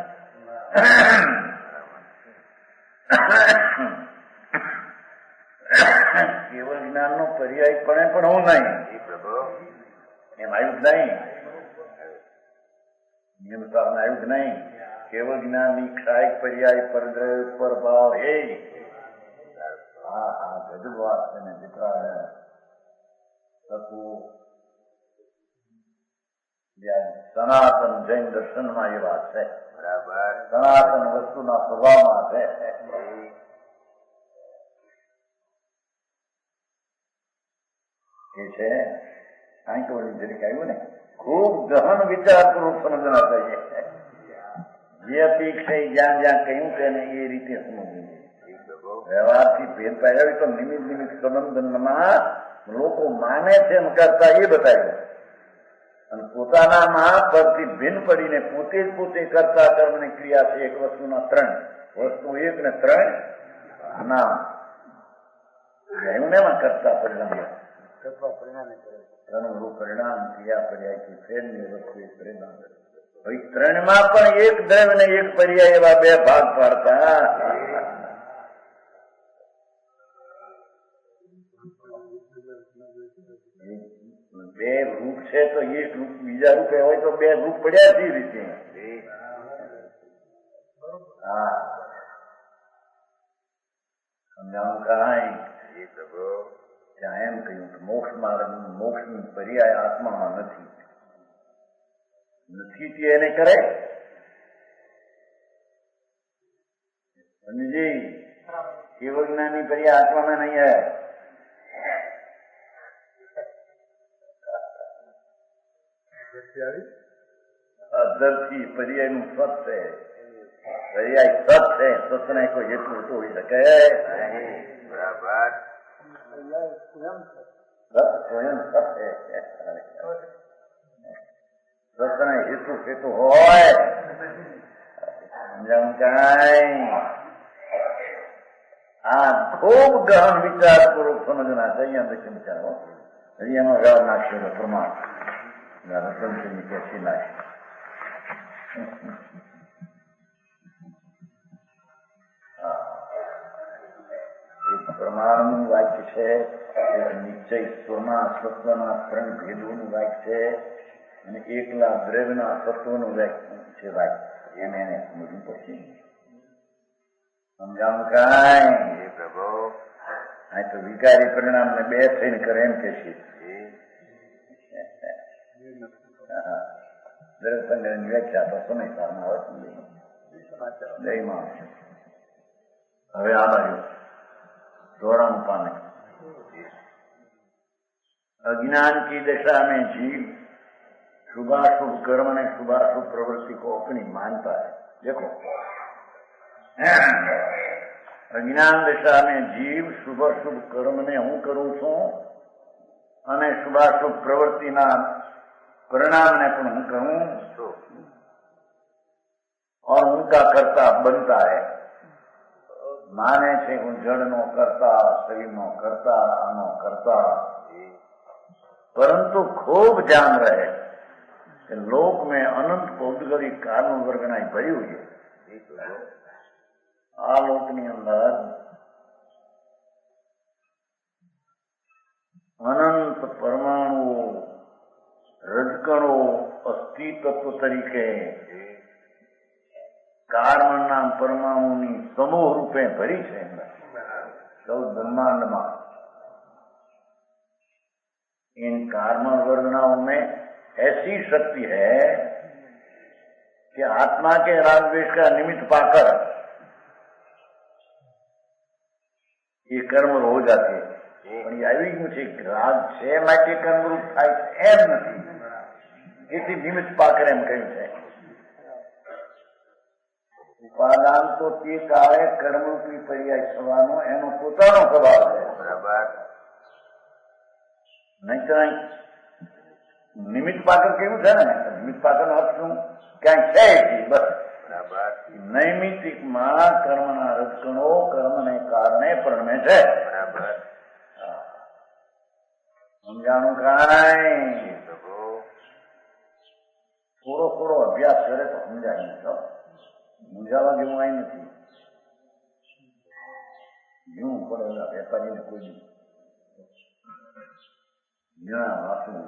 કેવળ જ્ઞાન નો પર્યાયપણે પણ હું નહીં એમ આવ્યું જ નહીં નિયમતા આવ્યું જ નહીં કેવળ જ્ઞાન ની ક્ષાયક પર્યાય પર ભાવ હે હા હા ગજબ વાત છે ને દીકરા સનાતન જૈન દર્શનમાં એ વાત છે બરાબર સનાતન વસ્તુના સ્વભાવમાં છે એ છે કાંઈ તો જરીક આવ્યું ને ખૂબ ગહન વિચારપૂર્વક સમજના चाहिए જે અપેક્ષા જ્યાં જ્યાં કહ્યું છે ને એ રીતે સમજવું વ્યવહારથી ભેદ પાડ્યા તો નિમિત્ત નિમિત્ત સંબંધનમાં લોકો માને છે એમ કરતા એ બતાવ્યું અને પોતાનામાં પરથી ભિન્ન પડીને પોતે જ પોતે કરતા કર્મની ક્રિયા છે એક વસ્તુના ત્રણ વસ્તુ એક ને ત્રણ નામ એવું ને એમાં કરતા પરિણામ ત્રણ પરિણામ ક્રિયા પર્યાયથી ફેરની વસ્તુ એક પરિણામ ત્રણમાં પણ એક દ્રવ્ય ને એક પર્યાય એવા બે ભાગ પાડતા બે રૂપ છે તો એક રૂપ બીજા રૂપે હોય તો બે રૂપ પડ્યા છે રીતે હા સમજાવું કાંઈ ત્યાં એમ કહ્યું કે મોક્ષની પર્યાય આત્મામાં નથી તે એને કરે સમજી કેવળ જ્ઞાની પર્યાય આત્મામાં નહીં હે અધરથી પર્યાય નું સત છે પર્યાય સત છે સતને કોઈ એટલું તો હોઈ શકે બરાબર સ્વયં સત છે સતને હેતુ કેતુ હોય સમજાવું કાંઈ આ ખૂબ ગહન વિચારપૂર્વક સમજના છે અહીંયા દેખી વિચારો હજી એમાં ગાળ નાખ્યો પ્રમાણ રતનસિંહની કેસી નાખી પ્રમાણનું વાક્ય છે, એક નિશ્ચય સ્વના સત્વના 3 ભેદોનું વાક્ય છે, અને એકલા દ્રવ્યના તત્વનું વાક્ય છે. વાક્ય એને સમજવું પડશે. સમજાવું કાંઈ પ્રભુ? આ તો વિકારી પરિણામને 2 થઈને કરે એમ કે છે. દ્રવ્ય સંગ્રહની વ્યાખ્યા તો સમયસારમાં હોય. હવે આ બાજુ 94 पाने अज्ञान की दशा में जीव शुभाशुभ कर्म ने शुभाशुभ प्रवृत्ति को अपनी मानता है. देखो, अज्ञान दशा में जीव शुभाशुभ कर्म ने हूं करूं છું અને શુભાશુભ પ્રવૃત્તિના પરિણામને પણ હું કહूं और उनका कर्ता बनता है. माने છે હું જળનો કર્તા, શરીરનો કર્તા, આનો કર્તા, પરંતુ खूब जान रहे कि लोक में अनंत पौद्गलिक कारण वर्गनाई भरी हुई है. आ लोकनी अंदर अनंत परमाणुओ, रजकणो अस्थि तत्व तरीके કારણના પરમાણુની સમૂહ રૂપે ભરી છે. સૌ ब्रह्मांडમાં इन कार्बन वर्गनाओं में ऐसी शक्ति है कि आत्मा के राग द्वेष का निमित्त पाकर ये कर्म हो जाते हैं. પણ એ આવી ગયું છે રાગ છે માટે કર્મરૂપ થાય છે એમ નથી. એથી નિમિત્ત પાકર એમ કહ્યું છે. ઉપાદાન તો તે કાળે કર્મરૂપી પર્યાય થવાનો એનો પોતાનો સ્વભાવ છે. બરાબર. નહીં તો નિમિત્ત પાકર કેવું છે ને? નિમિત્ત પાકર નો અર્થ શું? ક્યાંય છે બસ. બરાબર. નૈમિતિકમાં કર્મના રજકણો કર્મને કારણે પરમે છે. બરાબર. સમજાણું કાંઈ? થોડો થોડો અભ્યાસ કરે તો સમજાય નહીં. મૂંઝાવા જેવું અહીં નથી. જીવું પડે વેપારીને કોઈ જણા વાંચવું.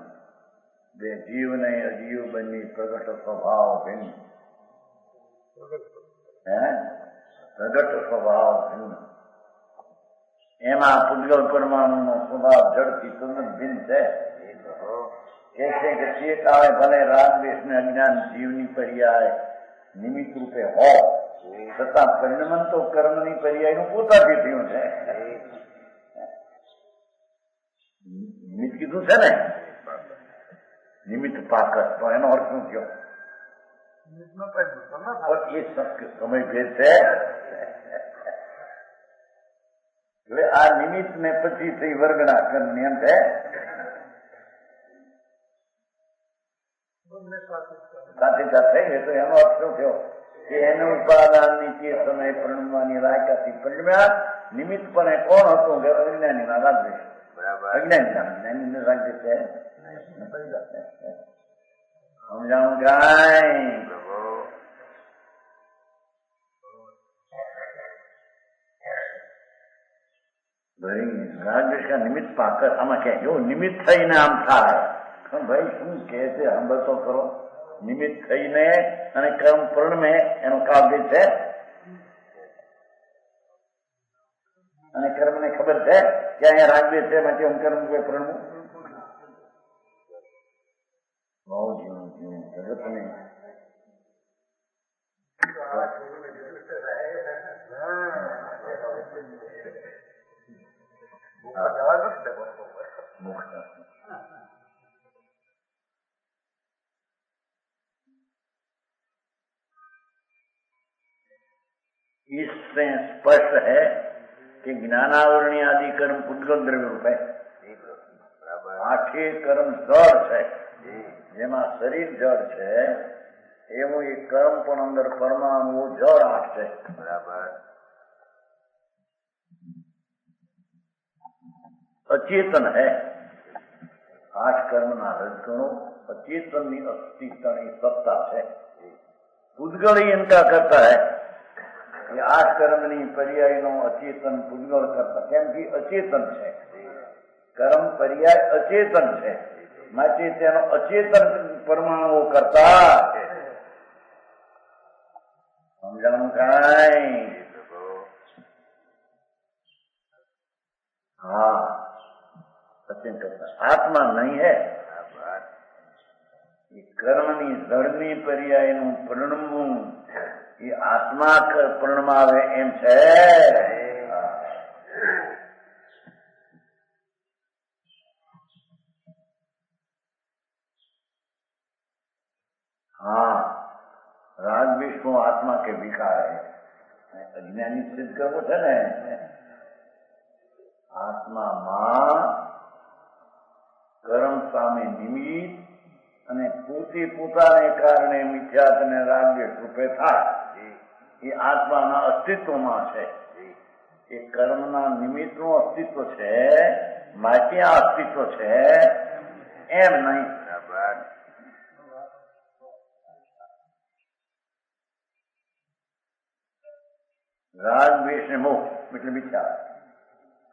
બે જીવ નહીં અજીવ બની પ્રગટ સ્વભાવ ભિન્ન. પ્રગટ સ્વભાવ ભિન્ન. એમાં પૂતગલ પરમાણુનો સ્વભાવ જડથી તદ્દન ભિન્ન છે. કે છે કે તે કાળે ભલે રાગ દ્વેષ ને અજ્ઞાન જીવની પર્યાય નિમિત્ત રૂપે હો, છતાં પરિણમન તો કર્મની પર્યાયનું પોતાથી થયું છે. નિમિત્ત કીધું છે ને, નિમિત્ત પાકર. તો એનો અર્થ શું થયો? એ સમય ભેદ છે. એટલે આ નિમિત્ત ને પછી થઈ વર્ગના કર્મ એમ છે. સાથે સાથે એ તો એનો અર્થ શું થયો કે એનું ઉપાદાનની તે સમય પરિણમવાની લાયકાથી પરિણમ્યા. નિમિત્તપણે કોણ હતું? અજ્ઞાની ના રાજ્ય. અજ્ઞાની રાજ્ય છે. સમજાણું કાંઈ? રાગદ્વેષ કા નિમિત્ત પાકર. આમાં ક્યાં જો નિમિત્ત થઈને આમ થાય. ભાઈ શું કે છે સાંભળતો કરો. નિમિત્ત થઈને અને કર્મ પરણમે એનો કાવ્ય છે. અને કર્મને ખબર છે કે અહીંયા રાગદ્વેષ છે માટે હું કર્મ કોઈ પરણવું. બહુ જીવું જીવું જગતને इससे स्पष्ट है कि ज्ञानावरणी आदि कर्म पुद्गल द्रव्य रूप है. आठे कर्म जड़ છે. જેમાં શરીર જળ છે એવું એ કર્મ પણ અંદર પરમાણુ જળ 8 છે. બરાબર. अचेतन है. 8 कर्मના રજકણો અચેતનની અસ્તિત્વની સત્તા છે. पुद्गल ही इनका करता है. એ આ કર્મની પર્યાયનો અચેતન પૂજગળ કરતા, કેમ કે અચેતન છે કર્મ પર્યાય, અચેતન છે માટે તેનો અચેતન પરમાણુઓ કરતા સમજાણું કાંઈ? हाँ सचिन करता आत्मा नहीं है ये कर्मनी जड़नी पर्यायનું પરિણમવું એ આત્મા પરિણમાવે એમ છે. हाँ राग विष्णु आत्मा के विकार है. अज्ञानी सिद्ध करવો છે ને આત્મામાં કર્મ સામે નિમિત્ત અને પોતે પોતાને કારણે મિથ્યાત અને રાગદ્વેષ રૂપે થાય એ આત્માના અસ્તિત્વમાં છે. એ કર્મના નિમિત્તનું અસ્તિત્વ છે માટે આ અસ્તિત્વ છે એમ નહીં. राग द्वेष मोह मतलब मिथ्या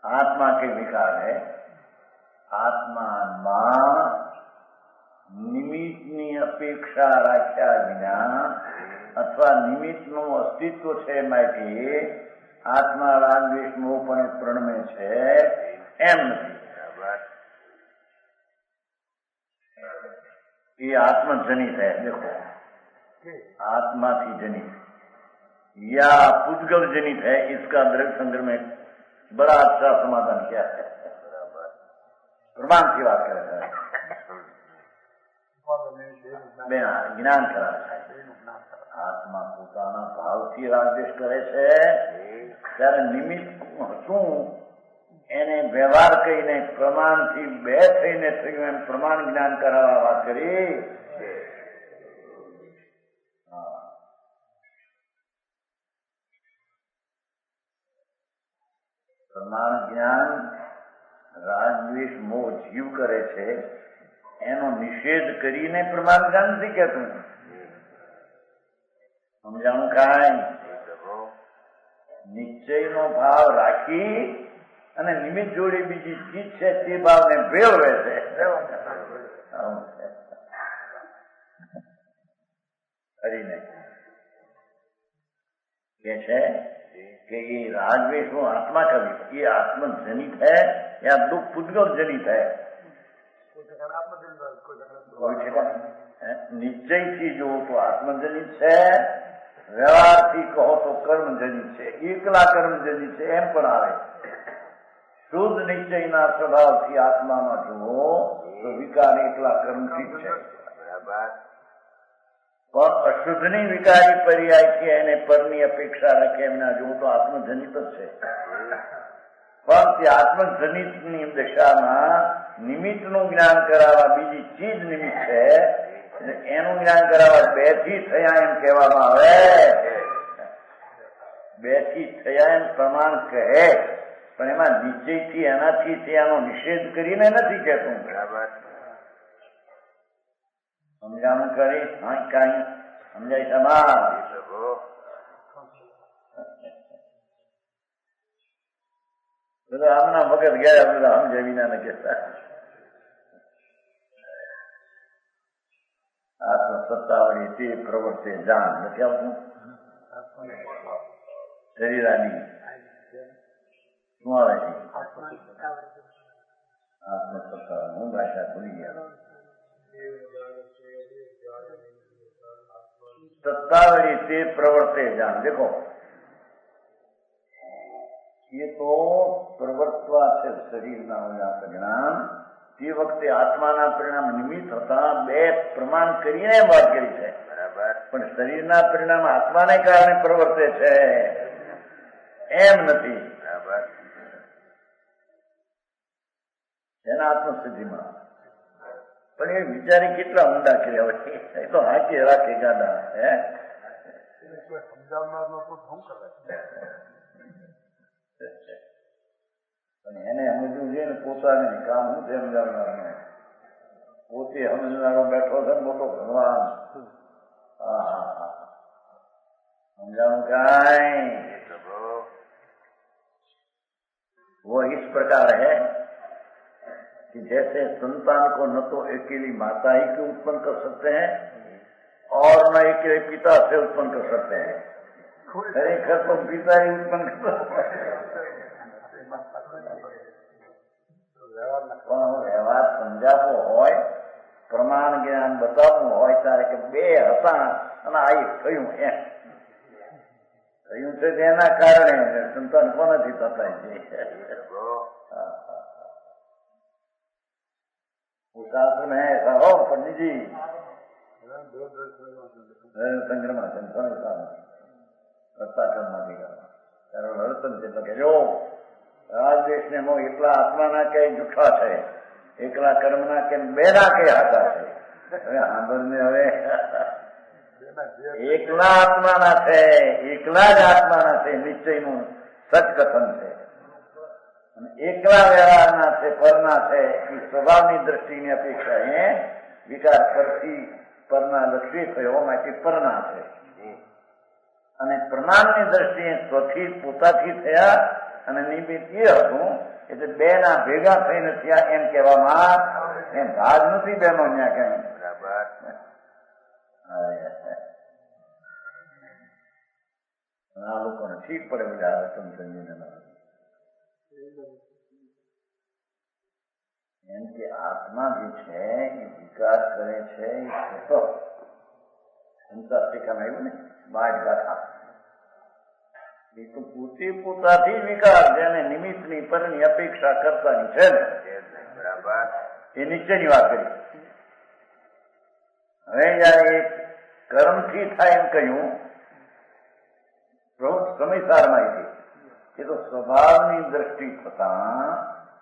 आत्मा के विकार है. આત્મામાં નિમિત્તની અપેક્ષા રાખ્યા વિના અથવા નિમિત્તનું અસ્તિત્વ છે માટે આત્મા રાગ દ્વેષ મોહ પણ પ્રણમે છે એમ નથી. ये आत्मजनित है. देखो आत्मा की जनित या पुद्गल जनित है. इसका द्रव्य संग्रह में बड़ा अच्छा समाधान किया है. प्रमाण की बात कर रहा है જ્ઞાન કરાવે છે. આત્મા પોતાના ભાવથી રાગદ્વેષ કરે છે ત્યારે નિમિત્ત શું એને વ્યવહાર કહીને પ્રમાણથી બે થઈને થયું એમ પ્રમાણ જ્ઞાન કરાવવા વાત કરી. પ્રમાણ જ્ઞાન રાગદ્વેષ મોહ જીવ કરે છે એનો નિષેધ કરીને પ્રમાણ જ્ઞાન નથી કહેતું. સમજાણું કાંઈ? નિશ્ચયનો ભાવ રાખી અને નિમિત્ત જોડે બીજી ચીજ છે તે ભાવને ભેળવે છે. કરીને કે છે कि ये रागद्वेष वो आत्मा का ये आत्मजनित है या दुख पुद्गल जनित है. निश्चय थी जो तो आत्मजनित है, व्यवहार थी कहो तो कर्म जनित है. एकला कर्म जनित है एम पण आवे. शुद्ध निश्चयना स्वभावથી આત્મામાં જુઓ તો વિકાર એકલા કર્મથી જ છે. પણ અશુદ્ધની વિકારી પર્યાયથી એને પરની અપેક્ષા રાખે એમના જુઓ તો આત્મજનિત જ છે. પણ તે આત્મજનિતની દશામાં નિમિત્તનું જ્ઞાન કરાવવા બીજી ચીજ નિમિત્ત છે એનું જ્ઞાન કરાવવા બેથી થયા એમ કહેવામાં આવે. બેથી થયા એમ પ્રમાણ કહે પણ એમાં નિશ્ચયથી એનાથી ત્યાંનો નિષેધ કરીને નથી કહેતું. બરાબર સમજાણું કરી? હા કાંઈ સમજાય તમાર? બધા આમના મગજ ગયા બધા સમજે વિના ને કહેતા આત્મસત્તાવળી તે પ્રવર્તે જાણ નથી આવતું. શરીરાની શું આવે છે? આત્મસત્તા. હું ભાષા ભૂલી ગયા. सत्तावली से प्रवर्ते जान. देखो ये तो प्रवर्तवा છે શરીરના જ્ઞાન. તે વખતે આત્માના પરિણામ નિમિત્ત હતા. બે પ્રમાણ કરીને વાત કરી છે. બરાબર. પણ શરીરના પરિણામ આત્માને કારણે પ્રવર્તે છે એમ નથી. બરાબર. એના આત્મસિદ્ધિમાં પણ એ વિચારી કેટલા ઊંડા કર્યા હોય. એ તો હાચે રાખે ગાડા. હે સમજાવનાર લોકો શું કરે? પણ એને સમજવું છે ને પોતાને કામ શું છે સમજાવનાર. પોતે સમજનારો બેઠો છે મોટો ભગવાન. समझाऊं काई? वो इस प्रकार है कि जैसे संतान को न तो अकेली माता ही को उत्पन्न कर सकते हैं और न अकेले पिता से उत्पन्न कर सकते हैं। खरेखर तो पिता ही उत्पन्न कर व्यवहार समझावो होय, प्रमाण ज्ञान बतावવું હોય ત્યારે કે બે હતા અને આ એક થયું એમ થયું છે તેના કારણે સંતાન કોનાથી થતા છે? शासन है ऐसा हो पंडित जी संक्रमण રાજદેશને મો એકલા આત્માના કે જૂઠા છે, એકલા કર્મના કે બેના કે હાથા છે. હવે સાંભળને હવે એકલા આત્માના છે, એકલા જ આત્માના છે, નિશ્ચયનું સચકથન છે. એકલા વ્યવહારના છે, પરના છે, એ સ્વભાવની દ્રષ્ટિની અપેક્ષા એ વિકાર પરથી પરના લક્ષ્મી થયો માટે પરના છે. અને પ્રમાણની દ્રષ્ટિએ સ્વથી પોતાથી થયા અને નિમિત્ત એ હતું એટલે બે ના ભેગા થઈને થયા એમ કહેવામાં એમ ભાગ નથી બેનો ત્યાં કઈ. આ લોકોને ઠીક પડે બધા સમજીને એમ કે આત્મા જે છે એ વિકાર કરે છે એ સંતાસ્તિકામાં આવ્યું ને બાજ ગાથા એ તો પોતે પોતાથી વિકાર જેને નિમિત્તની પરની અપેક્ષા કરતાની છે ને એ નીચેની વાત કરી. હવે જયારે કર્મથી થાય એમ કહ્યું પ્રભુ સમયસારમાં એ તો સ્વભાવની દ્રષ્ટિ થતા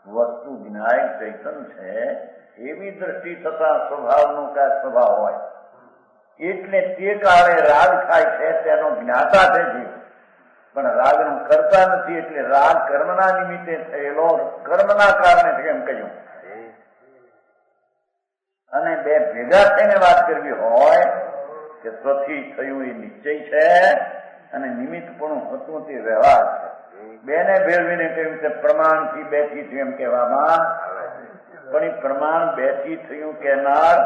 વસ્તુ વિનાયક ચૈતન છે એવી દ્રષ્ટિ થતા સ્વભાવનો કાંઈ સ્વભાવ હોય એટલે તે કાળે રાગ થાય છે તેનો જ્ઞાતા છે જીવ, પણ રાગનો કરતા નથી એટલે રાગ કર્મના નિમિત્તે થયેલો કર્મના કારણે છે એમ કહ્યું. અને બે ભેગા થઈને વાત કરવી હોય કે સ્વથી થયું એ નિશ્ચય છે અને નિમિત્ત પણ હતું તે વ્યવહાર છે. બેને ભેળવીને કહ્યું કે પ્રમાણથી બેથી થયું એમ કહેવામાં પણ એ પ્રમાણ બેથી થયું કહેનાર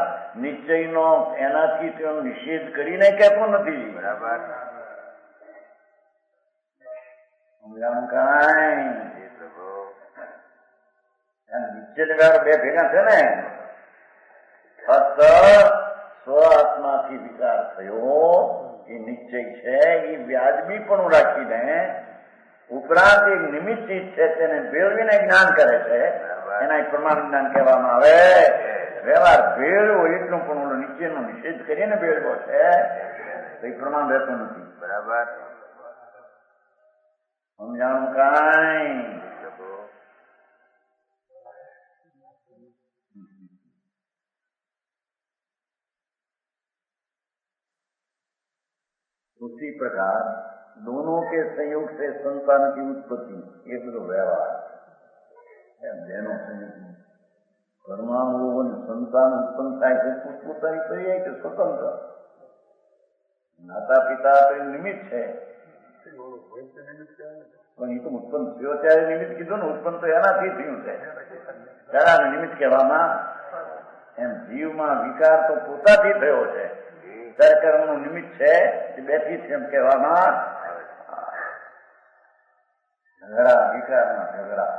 નિશ્ચયનો એનાથી તેનો નિષેધ કરીને કહેતો નથી. સમજાણું કાંઈ? નિશ્ચય બે ભેગા છે ને ફક્ત સ્વ આત્માથી વિચાર થયો એ નિશ્ચય છે એ વ્યાજબી પણ રાખીને ઉપરાંત એક નિમિત્ત ચીજ છે તેને ભેળવીને જ્ઞાન કરે છે એના પ્રમાણ જ્ઞાન કહેવામાં આવે. વ્યવહાર ભેળવો એટલું પણ ઓલો નીચેનો નિષેધ કરીને ભેળવો છે તો એ પ્રમાણ રહેતું નથી. બરાબર સમજાણું કાંઈ? उसी प्रकार दोनों के संयोग से संतान की उत्पत्ति ये तो व्यवहार बहनों संयुक्त परमाणुओं संतान उत्पन्न થાય છે પોતાની કરીએ કે સ્વતંત્ર માતા પિતા તો નિમિત્ત છે પણ એ તો ઉત્પન્ન થયો ત્યારે નિમિત્ત કીધું ને ઉત્પન્ન તો એનાથી થયું છે ત્યારે નિમિત્ત કહેવામાં એમ જીવમાં વિકાર તો પોતાથી થયો છે ત્યારે કર્મનું નિમિત્ત છે એ બેથી એમ કહેવામાં ઝઘડા વિકારના ઝઘડા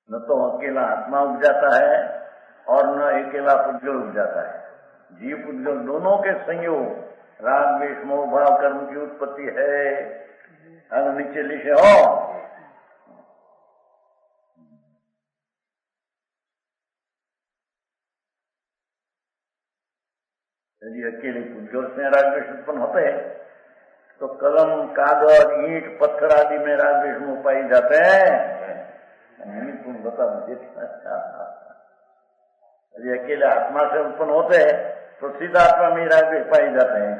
न तो अकेला आत्मा उग जाता है और न अकेला पुद्गल उग जाता है. जीव पुद्गल दोनों के संयोग राग द्वेष मोह भाव कर्म की उत्पत्ति है. अगर नीचे लिखे हो यदि अकेले पुद्गल से राग द्वेष उत्पन्न होते हैं तो कलम कागज ईंट पत्थर आदि में राग द्वेष मोह पाई जाते हैं. बता मुझे यदि अकेले आत्मा से उत्पन्न होते हैं तो सीधा आत्मा में राग द्वेष पाई जाते हैं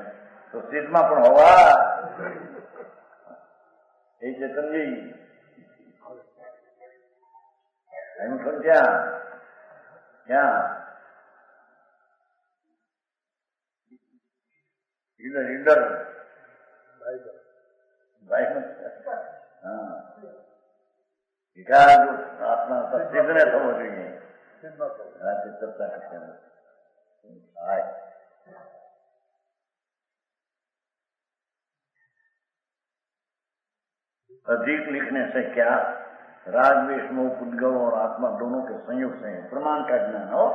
तो सिद्ध में पण होगा ये चेतन जी क्या क्या રીડર હા વિકાર આત્મા સિદ્ધને થવો જોઈએ. ચર્ચા કરતા अधिक लिखने से क्या राग द्वेष मोह पुद्गल और आत्मा दोनों के संयुक्त से प्रमाण का ज्ञान हो.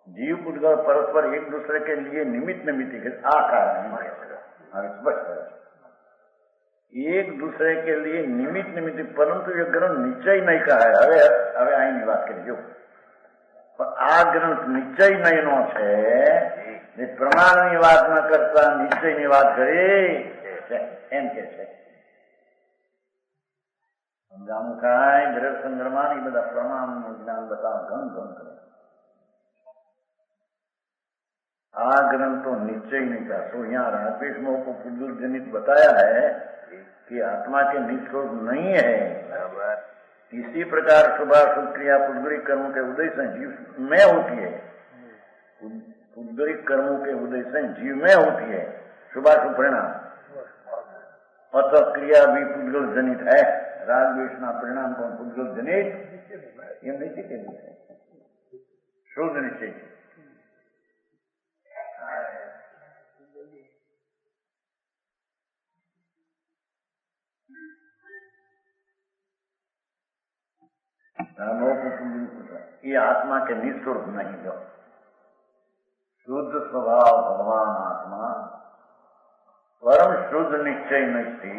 जीव पुद्गल परस्पर एक दूसरे के लिए निमित्त निमित्त आ कारण स्पष्ट है. एक दूसरे के लिए निमित्त निमित्त परंतु ये ग्रंथ निश्चय नहीं कहा है. હવે હવે આની વાત કરીજો. પણ આ ગ્રંથ નિશ્ચય નહીં નો છે. પ્રમાણની વાત ન કરતા નિશ્ચયની વાત કરી એમ કે છે. સમજાવું કાંઈ ગ્રહ સંગ્રહમાં એ બધા પ્રમાણનું જ્ઞાન બતાવ ઘણ ઘણ કરે. आ ग्रंथ तो निश्चय नहीं था. तो यहाँ रागद्वेषों को पुद्गल जनित बताया है कि आत्मा के निष्ठोष नहीं है. इसी प्रकार शुभाशुभ क्रिया पुद्गलिक कर्मों के उदय से जीव में होती है. पुद्गलिक कर्मों के उदय से जीव में होती है शुभाशुभ परिणाम. अतः क्रिया भी पुद्गल जनित है. राग द्वेषना परिणाम को पुद्गल जनित ये निश्चित है. शुद्ध निश्चित ये आत्मा के निःस्वरूप नहीं. जो शुद्ध स्वभाव भगवान आत्मा परम शुद्ध निश्चय नहीं थी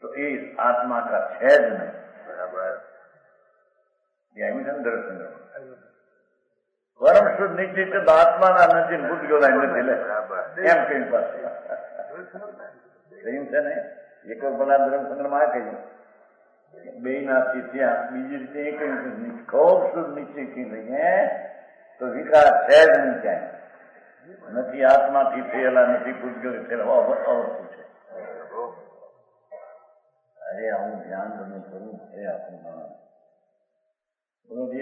तो इस आत्मा का छेद नहीं. बराबर दर्शन परम शुद्ध निश्चित आत्मा ना નથી ભૂતગલ નથી લે એમ કઈ પાસે એમ છે ને. એક પેલા ધર્મ સંગ્રહમાં કહ્યું બે નાથી ત્યાં બીજી રીતે એ કહ્યું ખૂબ શુદ્ધ નિશ્ચયથી લઈએ તો વિકાર છે જ નહીં. ક્યાંય નથી આત્માથી થયેલા નથી ભૂતગલ થયેલા અવસ્તુ છે. અરે આવું ધ્યાન બધું કરવું છે આપણું.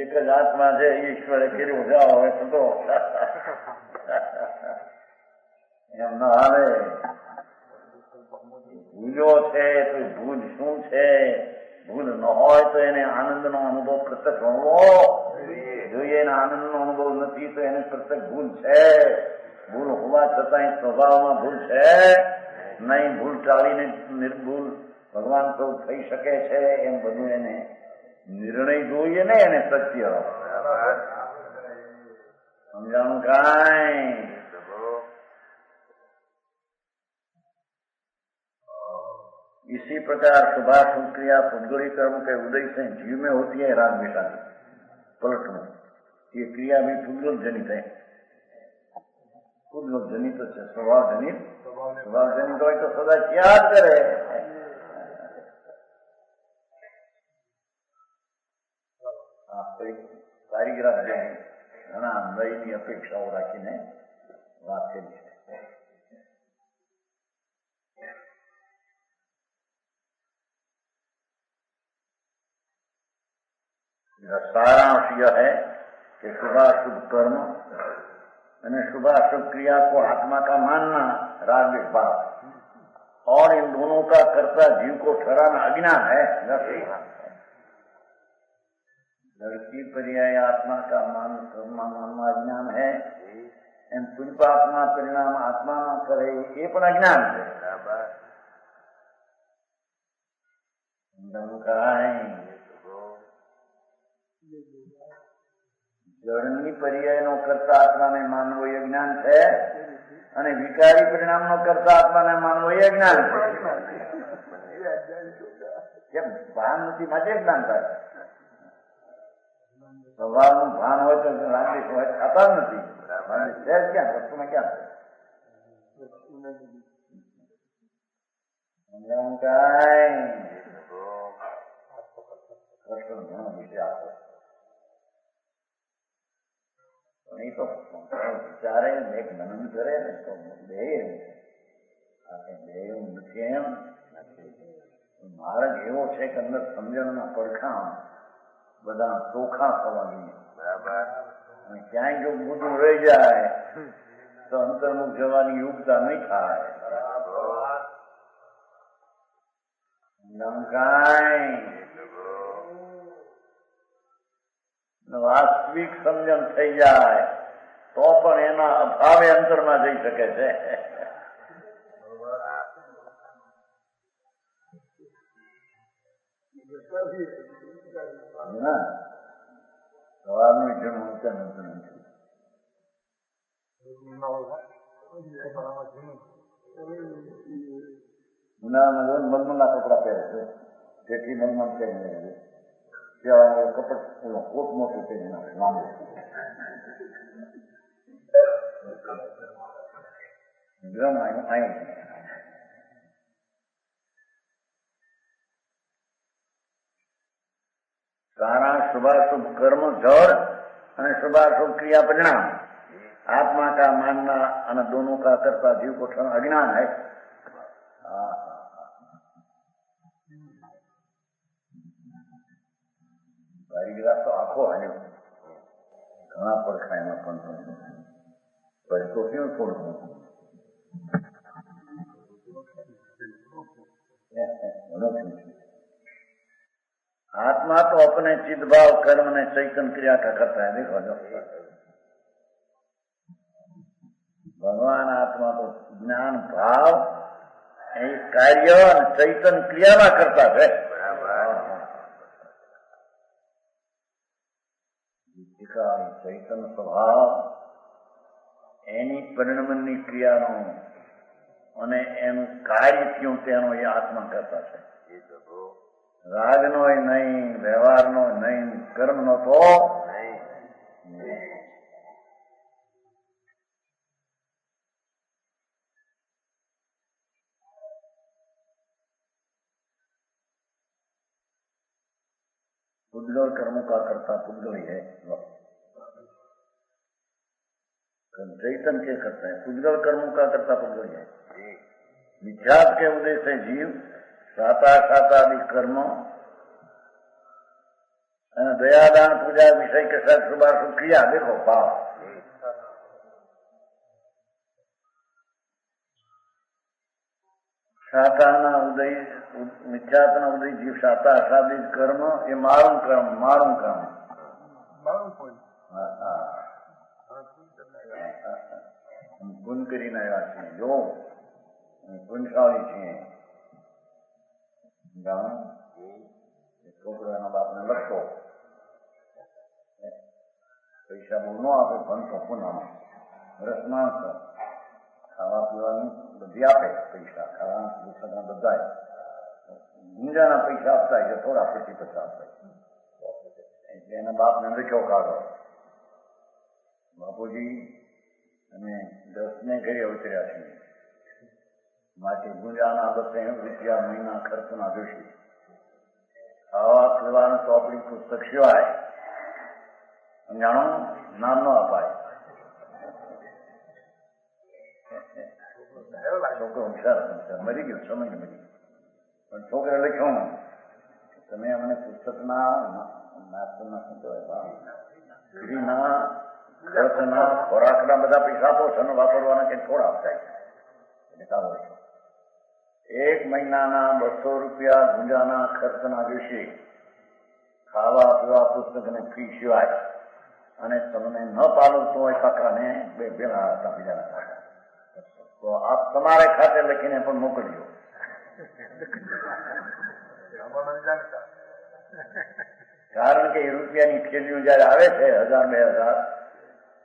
એક જ આત્મા છે ઈશ્વરે કર્યું જાઓ હવે થતો એમ ન હાલે. ભૂલો છે તો ભૂલ શું છે? ભૂલ ન હોય તો એને આનંદનો અનુભવ પ્રત્યક્ષ હોવો જોઈએ. એને આનંદનો અનુભવ નથી તો એને પ્રત્યક્ષ ભૂલ છે. ભૂલ હોવા છતાં સ્વભાવમાં ભૂલ છે નહીં. ભૂલ ટાળીને નિર્ભૂલ ભગવાન તો થઈ શકે છે એમ બધું એને નિર્ણય જોઈએ ને. એને સત્ય સમજાણું કાંઈ. इसी प्रकार शुभाशुभ क्रिया पुद्गलिक कर्म के उदय से जीव में होती है. राग बेटा पलट में ये क्रिया भी पुद्गल जनित है. पुद्गल जनित है. स्वभाव जनित हो तो सदा याद करे. કારીગરા જે ઘણા નયની અપેક્ષાઓ રાખીને વાત કરી છે. सारांश यह है कि शुभाशुभ कर्म यानी शुभाशुभ क्रिया को आत्मा का मानना राग भाव और इन दोनों का कर्ता जीव को ठहराना अज्ञान है. लड़की पर्याय आत्मा का मानना अज्ञान है. एम पुष्पात्मा परिणाम आत्मा न करे ये पण अज्ञान है. જળની પર્યાયનો કરતા આત્માને માનવો એ જ્ઞાન છે અને વિકારી પરિણામનો કરતા આત્માને માનવો એ જ્ઞાન છે. કેમ ભાન નથી માટે જ્ઞાન થાય. સ્વભાવનું ભાન હોય તો રાગદ્વેષ હોય થતા નથી. છે ક્યાં વસ્તુમાં ક્યાં સમજાવું કાંઈ. કૃષ્ણ ઘણો વિષય આપો નહીં તો વિચારે એક મનન કરે ને તો બે એવું નથી. એમ માર્ગ એવો છે કે અંદર સમજણના પડખાં બધા ચોખા થવા જોઈએ. બરાબર. અને ક્યાંય જો બધું રહી જાય તો અંતર્મુખ જવાની યોગ્યતા નહીં થાય. વાસ્તવિક સમજણ થઈ જાય તો પણ એના અભાવે અંતરમાં જઈ શકે છે. સવારનું જન્મ ઉનાળામાં મલમલના કપડા પહેરે છે, જેથી મલમલ પહેરીને ત્યાં કપડ કોટ મોટું પહેરી નાખે લાંબુ. સારા શુભાશુભ કર્મ जड़ અને शुभाशुभ क्रिया परिणाम. आत्मा का मानना और दोनों का करता जीव को अज्ञान है. कारीगरा तो आखो हाल्यो घना પડખાયમાં પણ પછી તો કેવું થોડું आत्मा तो अपने चिद भाव कर्म ने चैतन क्रिया का करता है. देखो जो भगवान आत्मा तो ज्ञान भाव कार्य चैतन क्रिया करता है. चैतन स्वभाव एनी परिणमनी क्रियानो અને એનું કાર્ય થયું તેનો એ આત્મા કરતા છે. રાગનો નહીં, વ્યવહારનો નહીં, કર્મનો તો पुद्गल कर्मों का करता पुद्गल ही है. चैतन के करता है, पुद्गल कर्मों का करता पुद्गल ही है. मिथ्यात्व के उदय से जीव साता कर्म दयादान पूजा विषय के साथ शुभाशुभ क्रिया. देखो भाव साता उदय मिथ्यात्व उदय जीव साता आशादी कर्म ये मारू कर्म पुण्य કરીને આવ્યા છીએ. જો પુણ્યશાળી છીએ. છોકરાના બાપને લખતો પૈસા બહુ ન આપે, ભણતો પુનામાં રસમાં ખાવા પીવાનું બધી આપે. પૈસા ખાવાના પુસ્તકના બધા ગુંજાના પૈસા આપતા એટલે થોડા 50 આપતા. એટલે એના બાપને લખ્યો કાઢો, બાપુજી અમે 10 ઘરે ઉતર્યા છીએ, માટે ગુંજાના 200 રૂપિયા મહિના ખર્ચના જોશે. ખાવા પીવાનું ચોપડી પુસ્તક સિવાય જાણો નામ ન અપાય. છોકરો હોશિયાર મરી ગયો, સમય મરી ગયો. પણ છોકરા લખ્યું તમે અમને પુસ્તકના નાસ્તોના શું કહેવાય ફ્રીના ખર્ચના ખોરાકના બધા પૈસા આપો છો ને વાપરવાના કંઈક થોડા આપતા. એટલે 1 મહિનાના 200 રૂપિયા ગુંજાના ખર્ચના દિવસે ખાવા પીવા પુસ્તકને ફી સિવાય, અને તમને ન પાલવતું હોય કાકાને 2 ભેળા હતા બીજાના કાકા, તો આપ તમારે ખાતે લખીને પણ મોકલજો. કારણ કે એ રૂપિયાની થેલીઓ જયારે આવે છે 1000-2000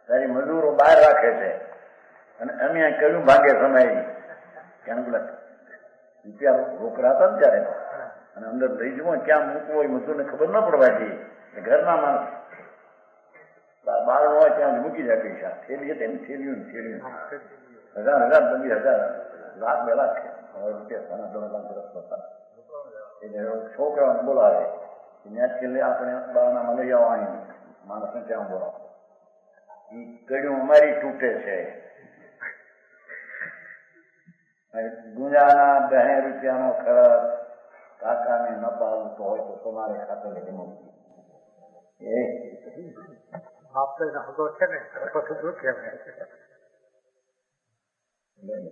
ત્યારે મજૂરો બહાર રાખે છે, અને અમે કયું ભાગે સમાય ક્યાં બોલા રૂપિયા રોકડા હતા ને ત્યારે, અને અંદર લઈ જવું ક્યાં મૂકવું હોય મજૂરને ખબર ન પડવા જોઈએ. ઘરના માણસ બાર હોય ત્યાં મૂકી જાય પૈસા. થેલી હતી ને થેલીઓ 1000-1000 20,000 લાખ 2 લાખ રૂપિયા 3 લાખ હતા. એટલે છોકરાઓને બોલાવે ત્યાં આપણે બારણામાં લઈ આવવાની માણસને ત્યાં બોલાવો. એ કડ્યું અમારી તૂટે છે. ગુંજાના 2 રૂપિયાનો ખર્ચ કાકાને ન પાલતો હોય તો તમારે ખાતે લઈ મૂકી.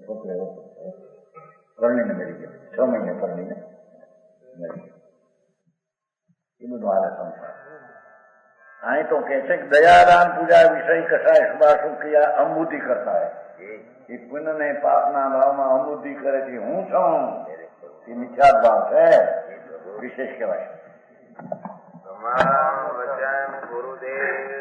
છોકરે પરણીને મરી ગયા, 6 મહિને પરણીને મરી ગયા. એ બધું હાલે સંસાર. અહીં તો કે છે કે દયાદાન પૂજા વિષય કસાય શુભાશુ ક્રિયા અંબુદ્ધિ કરતા હોય. એ પુણ્ય ને પાપના ભાવમાં અંબુદ્ધિ કરે છે હું છું, એ મિથ્યાત ભાવ છે, વિશેષ કહેવાય. વચન ગુરુદેવ